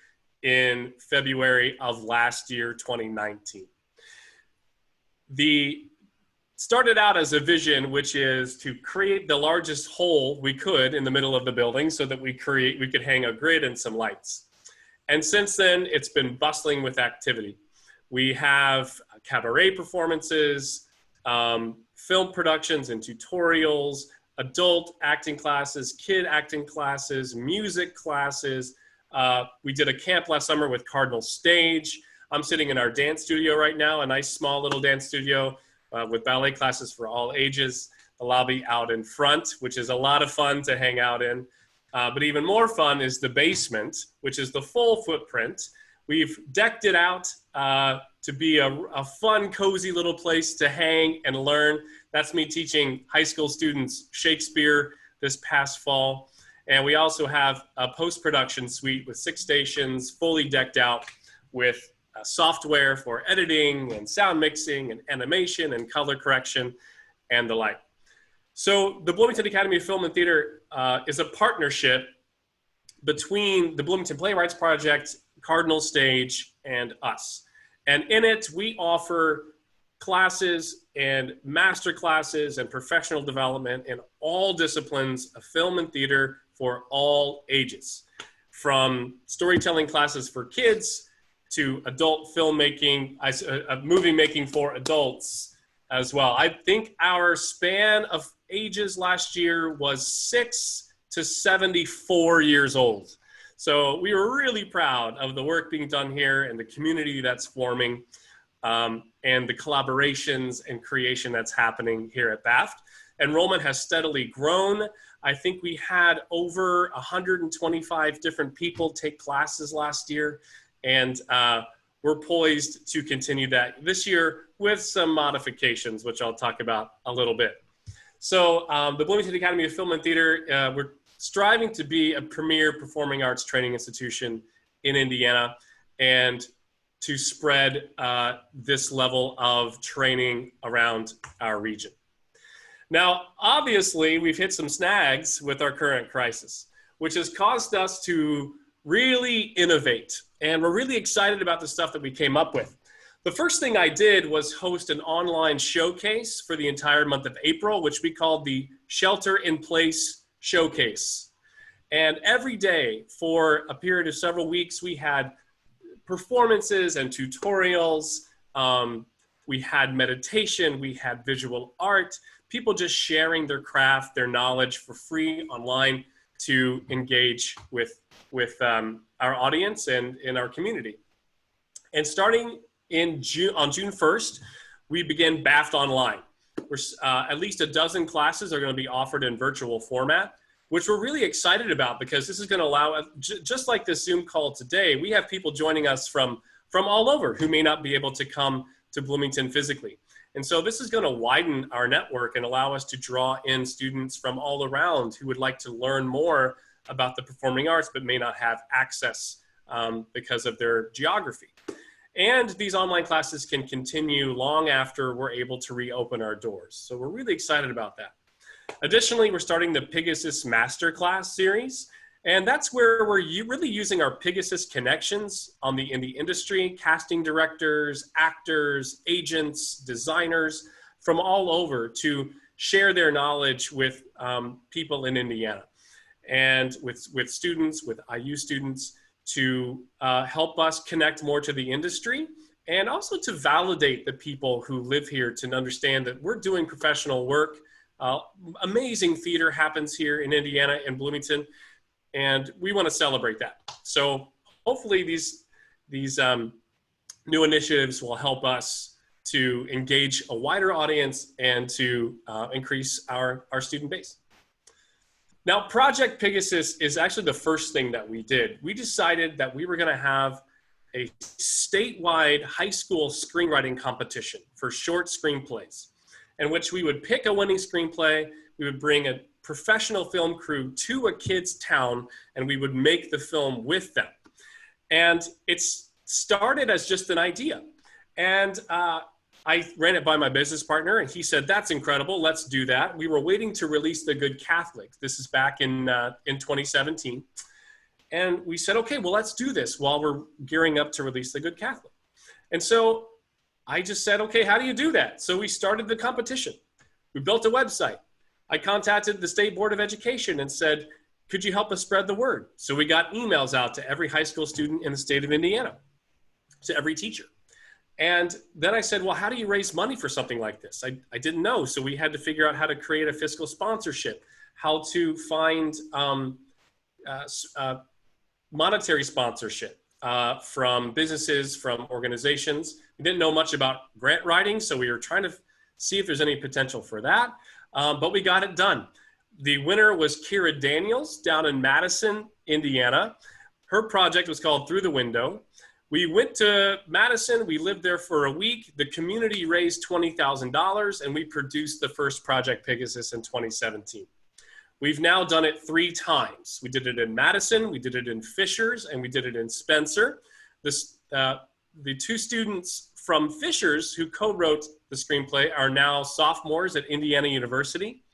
in February of last year, 2019. Started out as a vision, which is to create the largest hole we could in the middle of the building so that we could hang a grid and some lights. And since then, it's been bustling with activity. We have cabaret performances, film productions and tutorials, adult acting classes, kid acting classes, music classes. We did a camp last summer with Cardinal Stage. I'm sitting in our dance studio right now, a nice small little dance studio with ballet classes for all ages. The lobby out in front, which is a lot of fun to hang out in. But even more fun is the basement, which is the full footprint. We've decked it out to be a fun, cozy little place to hang and learn. That's me teaching high school students Shakespeare this past fall. And we also have a post-production suite with 6 stations, fully decked out with software for editing and sound mixing and animation and color correction and the like. So the Bloomington Academy of Film and Theater is a partnership between the Bloomington Playwrights Project, Cardinal Stage, and us. And in it, we offer classes and master classes and professional development in all disciplines of film and theater for all ages, from storytelling classes for kids to adult filmmaking, movie making for adults as well. I think our span of ages last year was 6 to 74 years old. So we were really proud of the work being done here and the community that's forming and the collaborations and creation that's happening here at BAFT. Enrollment has steadily grown. I think we had over 125 different people take classes last year, and we're poised to continue that this year with some modifications, which I'll talk about a little bit. So the Bloomington Academy of Film and Theater, we're striving to be a premier performing arts training institution in Indiana and to spread this level of training around our region. Now, obviously, we've hit some snags with our current crisis, which has caused us to really innovate. And we're really excited about the stuff that we came up with. The first thing I did was host an online showcase for the entire month of April, which we called the Shelter in Place Showcase. And every day for a period of several weeks, we had performances and tutorials. We had meditation, we had visual art, people just sharing their craft, their knowledge for free online to engage with our audience and in our community. And starting on June 1st, we began BAFT Online. At least a dozen classes are going to be offered in virtual format, which we're really excited about because this is going to allow us, just like this Zoom call today, we have people joining us from all over who may not be able to come to Bloomington physically. And so this is going to widen our network and allow us to draw in students from all around who would like to learn more about the performing arts but may not have access because of their geography. And these online classes can continue long after we're able to reopen our doors. So we're really excited about that. Additionally, we're starting the Pegasus Masterclass series. And that's where we're really using our Pegasus connections in the industry, casting directors, actors, agents, designers from all over to share their knowledge with people in Indiana and with students, with IU students, to help us connect more to the industry and also to validate the people who live here to understand that we're doing professional work. Amazing theater happens here in Indiana and Bloomington, and we want to celebrate that. So hopefully these new initiatives will help us to engage a wider audience and to increase our student base. Now, Project Pegasus is actually the first thing that we did. We decided that we were going to have a statewide high school screenwriting competition for short screenplays, in which we would pick a winning screenplay, we would bring a professional film crew to a kid's town, and we would make the film with them. And it's started as just an idea. And I ran it by my business partner, and he said, that's incredible, let's do that. We were waiting to release The Good Catholic. This is back in 2017. And we said, okay, well, let's do this while we're gearing up to release The Good Catholic. And so I just said, okay, how do you do that? So we started the competition. We built a website. I contacted the State Board of Education and said, could you help us spread the word? So we got emails out to every high school student in the state of Indiana, to every teacher. And then I said, well, how do you raise money for something like this? I didn't know. So we had to figure out how to create a fiscal sponsorship, how to find monetary sponsorship from businesses, from organizations. We didn't know much about grant writing, so we were trying to see if there's any potential for that, but we got it done. The winner was Kira Daniels down in Madison, Indiana. Her project was called Through the Window. We went to Madison, we lived there for a week. The community raised $20,000 and we produced the first Project Pegasus in 2017. We've now done it 3 times. We did it in Madison, we did it in Fishers, and we did it in Spencer. The 2 students from Fishers who co-wrote the screenplay are now sophomores at Indiana University,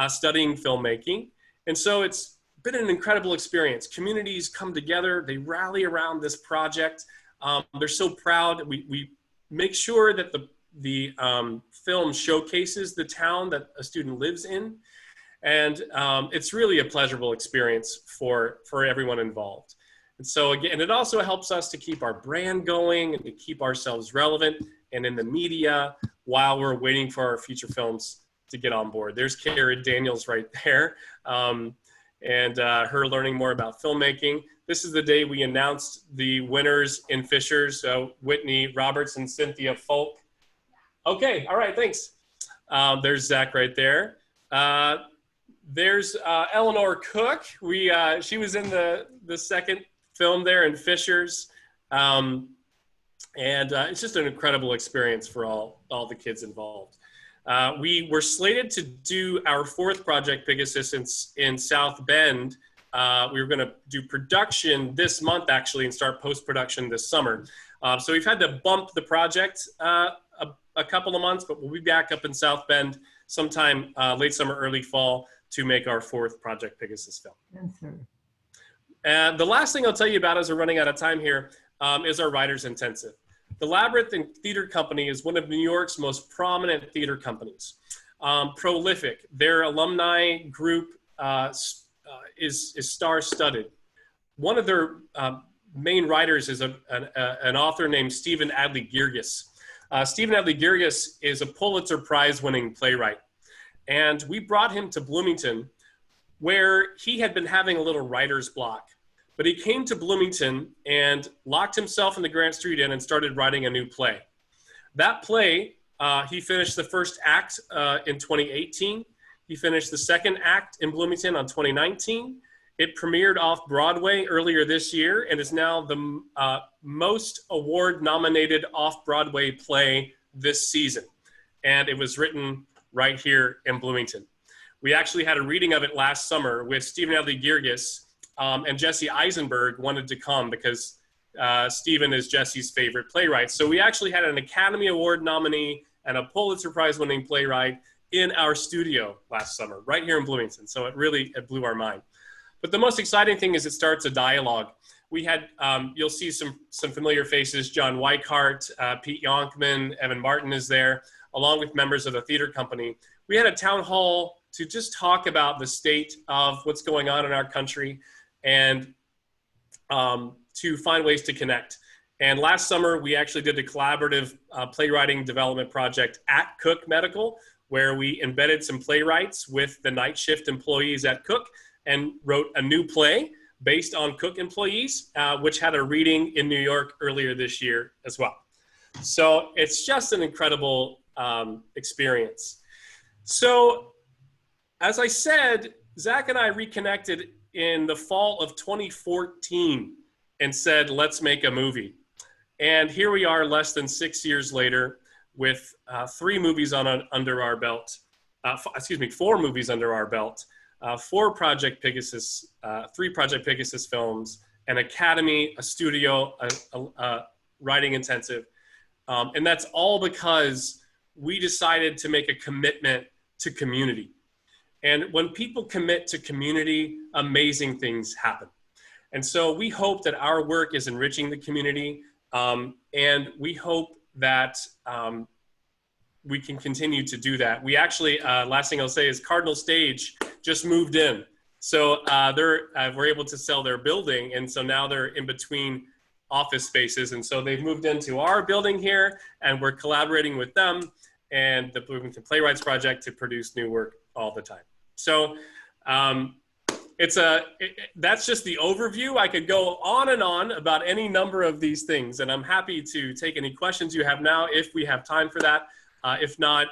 studying filmmaking. And so it's been an incredible experience. Communities come together, they rally around this project. They're so proud. We make sure that the film showcases the town that a student lives in. And it's really a pleasurable experience for everyone involved. And so again, it also helps us to keep our brand going and to keep ourselves relevant and in the media while we're waiting for our feature films to get on board. There's Kara Daniels right there. And her learning more about filmmaking. This is the day we announced the winners in Fishers. So Whitney Roberts and Cynthia Folk. Okay, all right, thanks. There's Zach right there. There's Eleanor Cook. She was in the second film there in Fishers. And it's just an incredible experience for all the kids involved. We were slated to do our 4th Project Pegasus in South Bend. We were going to do production this month, actually, and start post-production this summer. So we've had to bump the project a couple of months, but we'll be back up in South Bend sometime late summer, early fall to make our 4th Project Pegasus film. Yes, sir. And the last thing I'll tell you about as we're running out of time here is our Writers Intensive. The Labyrinth Theater Company is one of New York's most prominent theater companies. Prolific. Their alumni group is star-studded. One of their main writers is an author named Stephen Adly Girgis. Stephen Adly Girgis is a Pulitzer Prize-winning playwright. And we brought him to Bloomington, where he had been having a little writer's block. But he came to Bloomington and locked himself in the Grant Street Inn and started writing a new play. That play He finished the first act in 2018. He finished the second act in Bloomington on 2019. It premiered off Broadway earlier this year and is now the most award-nominated off-Broadway play this season. And it was written right here in Bloomington. We actually had a reading of it last summer with Stephen Adley Girgis, and Jesse Eisenberg wanted to come because Stephen is Jesse's favorite playwright. So we actually had an Academy Award nominee and a Pulitzer Prize winning playwright in our studio last summer, right here in Bloomington. So it blew our mind. But the most exciting thing is it starts a dialogue. We had, you'll see some familiar faces, John Weichart, Pete Yonkman, Evan Martin is there, along with members of the theater company. We had a town hall to just talk about the state of what's going on in our country and to find ways to connect. And last summer, we actually did a collaborative playwriting development project at Cook Medical, where we embedded some playwrights with the night shift employees at Cook and wrote a new play based on Cook employees, which had a reading in New York earlier this year as well. So it's just an incredible experience. So as I said, Zach and I reconnected in the fall of 2014 and said, let's make a movie. And here we are less than 6 years later with 3 movies under our belt, 4 movies under our belt, 4 Project Pegasus, 3 Project Pegasus films, an academy, a studio, a writing intensive. And that's all because we decided to make a commitment to community. And when people commit to community, amazing things happen. And so we hope that our work is enriching the community, and we hope that we can continue to do that. We actually, last thing I'll say is Cardinal Stage just moved in. So we're able to sell their building, and so now they're in between office spaces. And so they've moved into our building here, and we're collaborating with them and the Bloomington Playwrights Project to produce new work all the time. So that's just the overview. I could go on and on about any number of these things, and I'm happy to take any questions you have now if we have time for that. If not,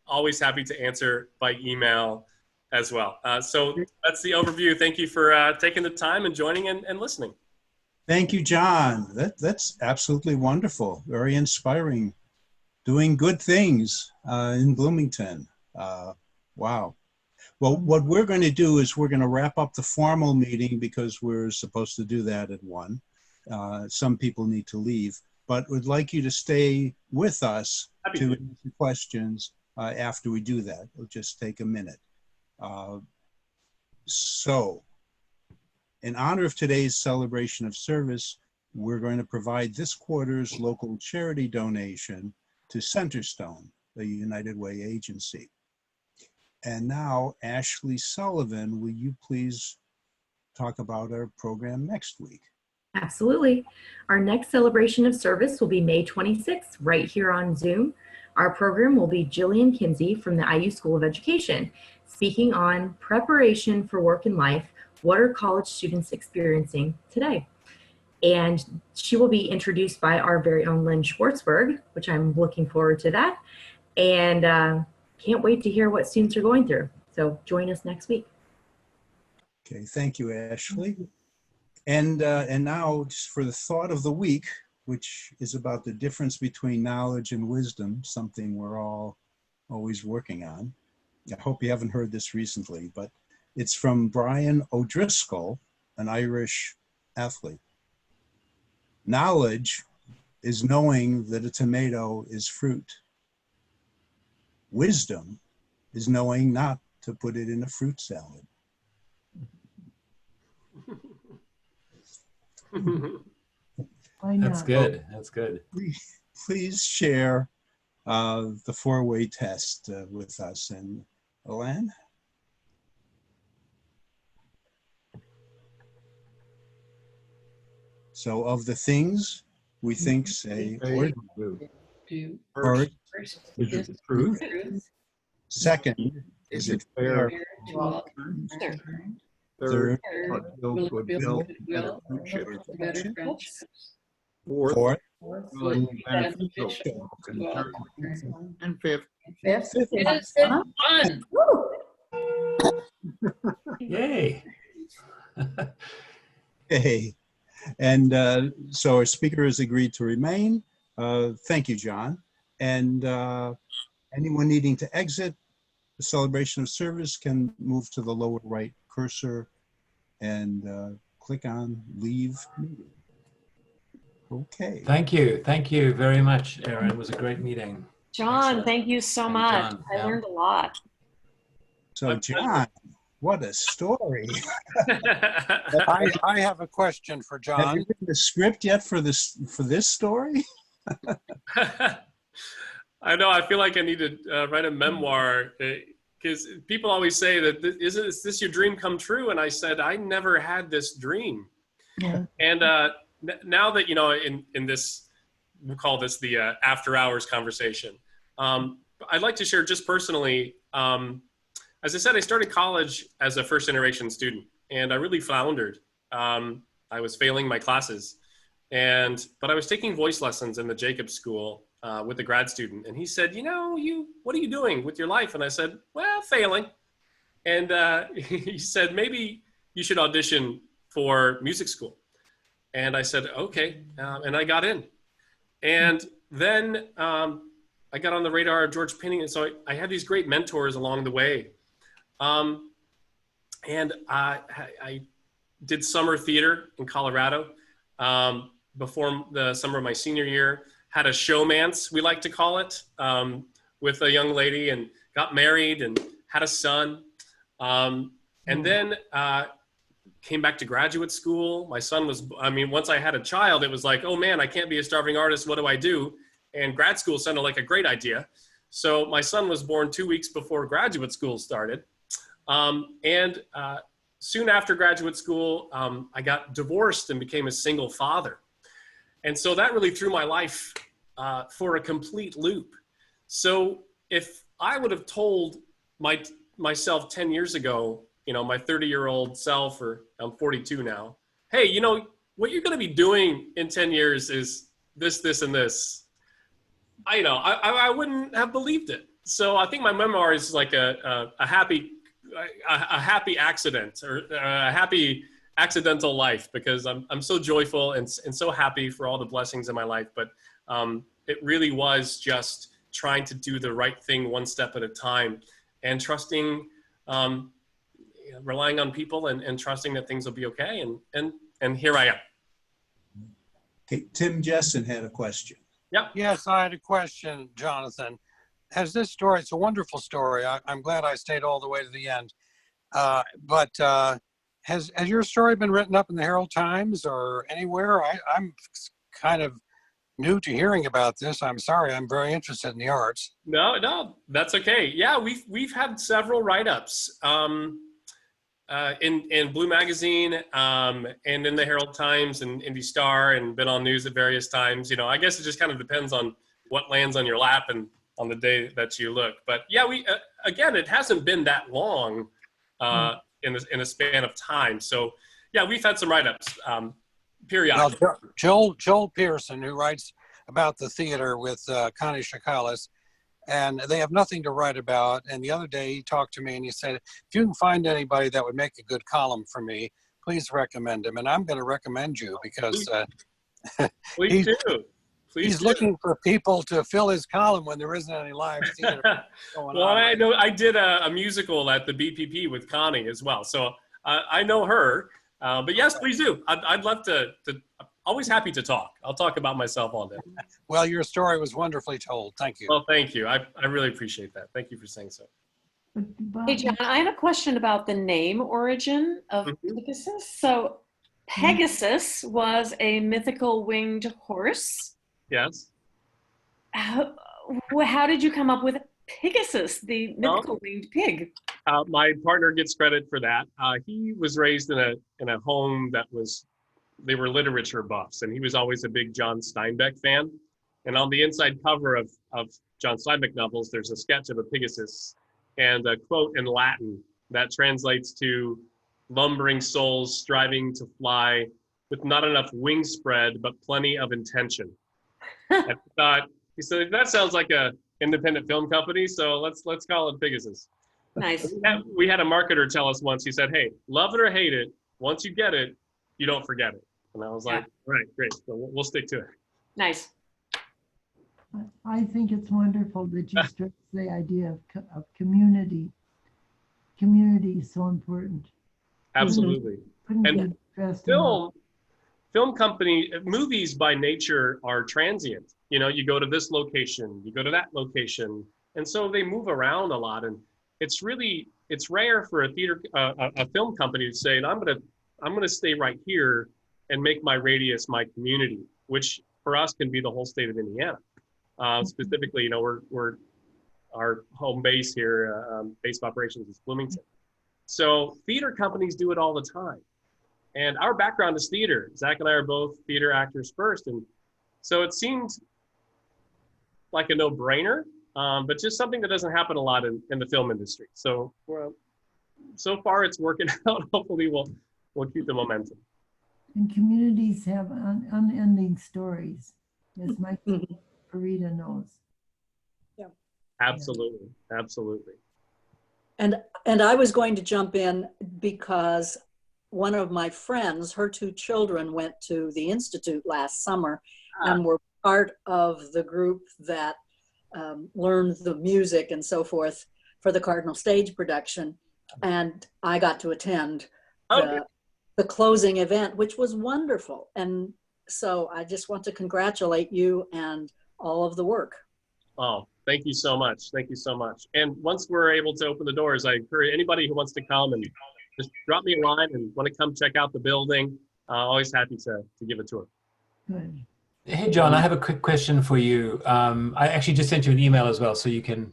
always happy to answer by email as well. So that's the overview. Thank you for taking the time and joining and listening. Thank you, John. That's absolutely wonderful. Very inspiring. Doing good things in Bloomington. Wow. Well, what we're going to do is we're going to wrap up the formal meeting because we're supposed to do that at 1. Some people need to leave, but would like you to stay with us to answer questions after we do that. It'll just take a minute. So, in honor of today's celebration of service, we're going to provide this quarter's local charity donation to Centerstone, a United Way agency. And now, Ashley Sullivan, will you please talk about our program next week? Absolutely. Our next celebration of service will be May 26th, right here on Zoom. Our program will be Jillian Kinsey from the IU School of Education, speaking on preparation for work and life. What are college students experiencing today? And she will be introduced by our very own Lynn Schwartzberg, which I'm looking forward to that. And can't wait to hear what students are going through. So join us next week. Okay, thank you, Ashley. And now just for the thought of the week, which is about the difference between knowledge and wisdom, something we're all always working on. I hope you haven't heard this recently, but it's from Brian O'Driscoll, an Irish athlete. Knowledge is knowing that a tomato is fruit. Wisdom is knowing not to put it in a fruit salad. That's good. That's good. Please share the 4-way test with us. And Alan? So of the things we think, say, or do, first, is it the truth? Second, is it fair? Third, what build good will, better friendships. Fourth, Really beneficial. And fifth. Fifth. Fun. Yay. Hey, and so our speaker has agreed to remain. Thank you, John. And anyone needing to exit the celebration of service can move to the lower right cursor and click on leave meeting. Okay. Thank you. Thank you very much, Aaron. It was a great meeting. John, Excellent. thank you so And much. John, I yeah. learned a lot. So John, what a story. I have a question for Have John. you written the script yet for this story? I know. I feel like I need to write a memoir because people always say that is this your dream come true? And I said I never had this dream. Yeah. And now that in this, we'll call this the after hours conversation. I'd like to share just personally. As I said, I started college as a first generation student, and I really floundered. I was failing my classes, but I was taking voice lessons in the Jacobs School with a grad student, and he said, what are you doing with your life? And I said, well, failing. And he said, maybe you should audition for music school. And I said, okay, and I got in. And then I got on the radar of George Pinning, and so I had these great mentors along the way. And I did summer theater in Colorado before the summer of my senior year. Had a showmance, we like to call it, with a young lady, and got married and had a son. And then came back to graduate school. My son was, once I had a child, it was like, oh man, I can't be a starving artist. What do I do? And grad school sounded like a great idea. So my son was born 2 weeks before graduate school started. Soon after graduate school, I got divorced and became a single father. And so that really threw my life for a complete loop. So if I would have told myself 10 years ago, my 30-year-old self, or I'm 42 now, hey, what you're going to be doing in 10 years is this, this, and this, I wouldn't have believed it. So I think my memoir is like a happy accident, or a happy accidental life, because I'm so joyful and so happy for all the blessings in my life. But it really was just trying to do the right thing one step at a time, and trusting, relying on people, and trusting that things will be okay. And here I am. Okay, Tim Jessen had a question. Yeah. Yes, I had a question, Jonathan. Has this story, it's a wonderful story. I'm glad I stayed all the way to the end. But has your story been written up in the Herald Times or anywhere? I'm kind of new to hearing about this. I'm sorry, I'm very interested in the arts. No, that's okay. Yeah, we've had several write-ups in Blue Magazine, and in the Herald Times and Indy Star, and been on news at various times. I guess it just kind of depends on what lands on your lap and on the day that you look. But yeah, we again, it hasn't been that long in a span of time. So yeah, we've had some write-ups periodically. Well, Joel Pearson, who writes about the theater with Connie Chakalis, and they have nothing to write about. And the other day he talked to me and he said, if you can find anybody that would make a good column for me, please recommend him. And I'm going to recommend you because Please do. He's looking for people to fill his column when there isn't any live theater going Well, on. I know I did a musical at the BPP with Connie as well, so I know her. But yes, please do. I'd love to. Always happy to talk. I'll talk about myself all day. Well, your story was wonderfully told. Thank you. Well, thank you. I really appreciate that. Thank you for saying so. Hey, John, I have a question about the name origin of Pegasus. So Pegasus was a mythical winged horse. Yes. How did you come up with Pegasus, the mythical winged pig? My partner gets credit for that. He was raised in a home that they were literature buffs, and he was always a big John Steinbeck fan. And on the inside cover of John Steinbeck novels, there's a sketch of a Pegasus and a quote in Latin that translates to lumbering souls striving to fly with not enough wing spread, but plenty of intention. And I thought, he said, that sounds like a independent film company, so let's call it Pegasus. Nice. We had a marketer tell us once, he said, hey, love it or hate it, once you get it, you don't forget it. And I was like, right, great, so we'll stick to it. Nice. I think it's wonderful that you stress the idea of community. Community is so important. Absolutely. Couldn't And be stressed enough. film company, movies by nature are transient. You know, you go to this location, you go to that location. And so they move around a lot. And it's rare for a film company to say, I'm going to stay right here and make my radius my community, which for us can be the whole state of Indiana. Specifically, you know, our home base here, base of operations is Bloomington. So theater companies do it all the time. And our background is theater. Zach and I are both theater actors first. And so it seemed like a no-brainer, but just something that doesn't happen a lot in the film industry. So so far it's working out. Hopefully we'll keep the momentum. And communities have unending stories, as Mike Parita knows. Yeah. Absolutely, absolutely. And I was going to jump in because one of my friends, her two children went to the Institute last summer and were part of the group that learned the music and so forth for the Cardinal Stage production. And I got to attend the closing event, which was wonderful. And so I just want to congratulate you and all of the work. Oh, thank you so much. Thank you so much. And once we're able to open the doors, I encourage anybody who wants to come and just drop me a line and want to come check out the building. Always happy to give a tour. Good. Hey, John, I have a quick question for you. I actually just sent you an email as well, so you can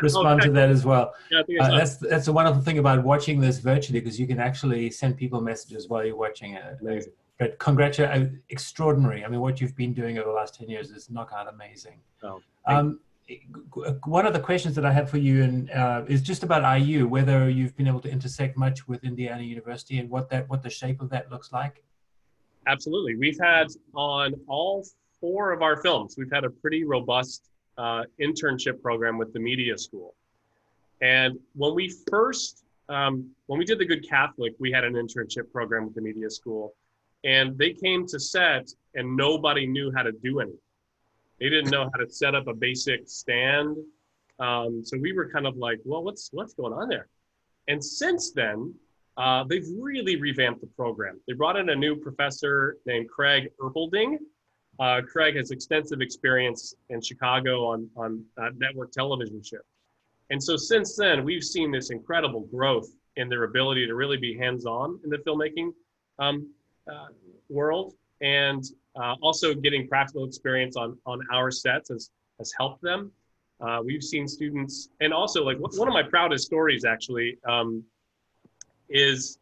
respond to that as well. Yeah, I think I saw it. That's a wonderful thing about watching this virtually, because you can actually send people messages while you're watching it. Amazing. But congratulations, extraordinary. I mean, what you've been doing over the last 10 years is knockout amazing. Oh, one of the questions that I have for you is just about IU, whether you've been able to intersect much with Indiana University and what the shape of that looks like. Absolutely. We've had on all 4 of our films, we've had a pretty robust internship program with the media school. And when we first, when we did The Good Catholic, we had an internship program with the media school. And they came to set and nobody knew how to do anything. They didn't know how to set up a basic stand. So we were kind of like, well, what's going on there? And since then, they've really revamped the program. They brought in a new professor named Craig Erpelding. Craig has extensive experience in Chicago on network television shows. And so since then, we've seen this incredible growth in their ability to really be hands-on in the filmmaking world, and also getting practical experience on our sets has helped them. We've seen students, and also like one of my proudest stories actually is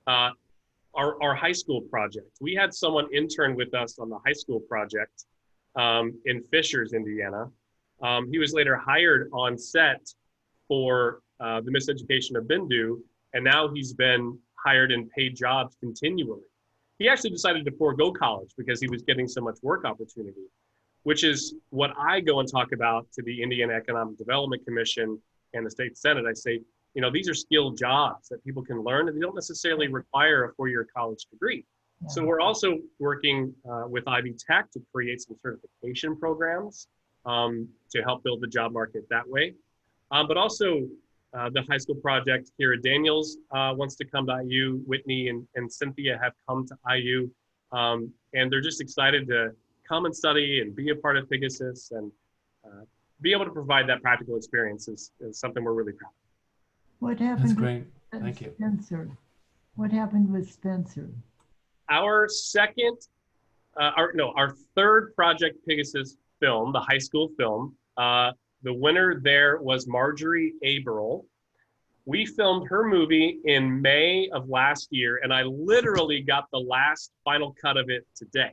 our high school project. We had someone intern with us on the high school project in Fishers, Indiana. He was later hired on set for the Miseducation of Bindu, and now he's been hired in paid jobs continually. He actually decided to forego college because he was getting so much work opportunity, which is what I go and talk about to the Indiana Economic Development Commission and the state Senate. I say, you know, these are skilled jobs that people can learn, and they don't necessarily require a 4-year college degree. Yeah. So we're also working with Ivy Tech to create some certification programs to help build the job market that way. But also the high school project here at Daniels wants to come to IU. Whitney and Cynthia have come to IU, and they're just excited to come and study and be a part of Pegasus, and be able to provide that practical experience is something we're really proud of. What happened? That's great. Thank you. Spencer. What happened with Spencer? Our our third Project Pegasus film, the high school film, the winner there was Marjorie Aberl. We filmed her movie in May of last year, and I literally got the last final cut of it today.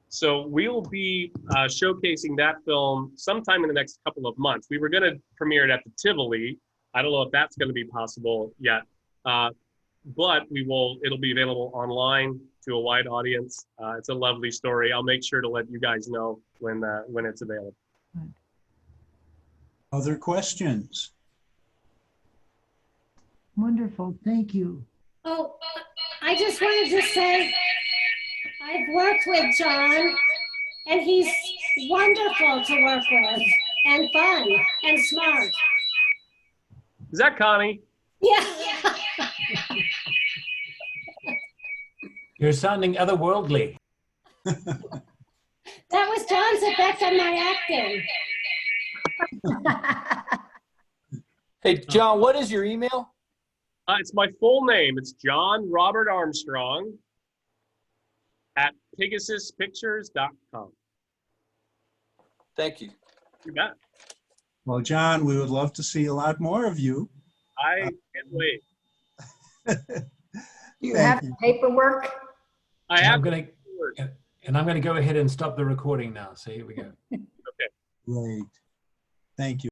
So we'll be showcasing that film sometime in the next couple of months. We were going to premiere it at the Tivoli. I don't know if that's going to be possible yet. but it'll be available online to a wide audience. It's a lovely story. I'll make sure to let you guys know when it's available. Other questions? Wonderful, thank you. Oh, I just wanted to say, I've worked with John, and he's wonderful to work with, and fun, and smart. Is that Connie? Yeah. You're sounding otherworldly. That was John's effect on my acting. Hey, John, what is your email? It's my full name. It's John Robert Armstrong at PegasusPictures.com. Thank you. You bet. Well, John, we would love to see a lot more of you. I can't wait. You have paperwork? I have. And I'm going to go ahead and stop the recording now. So here we go. Okay. Great. Thank you.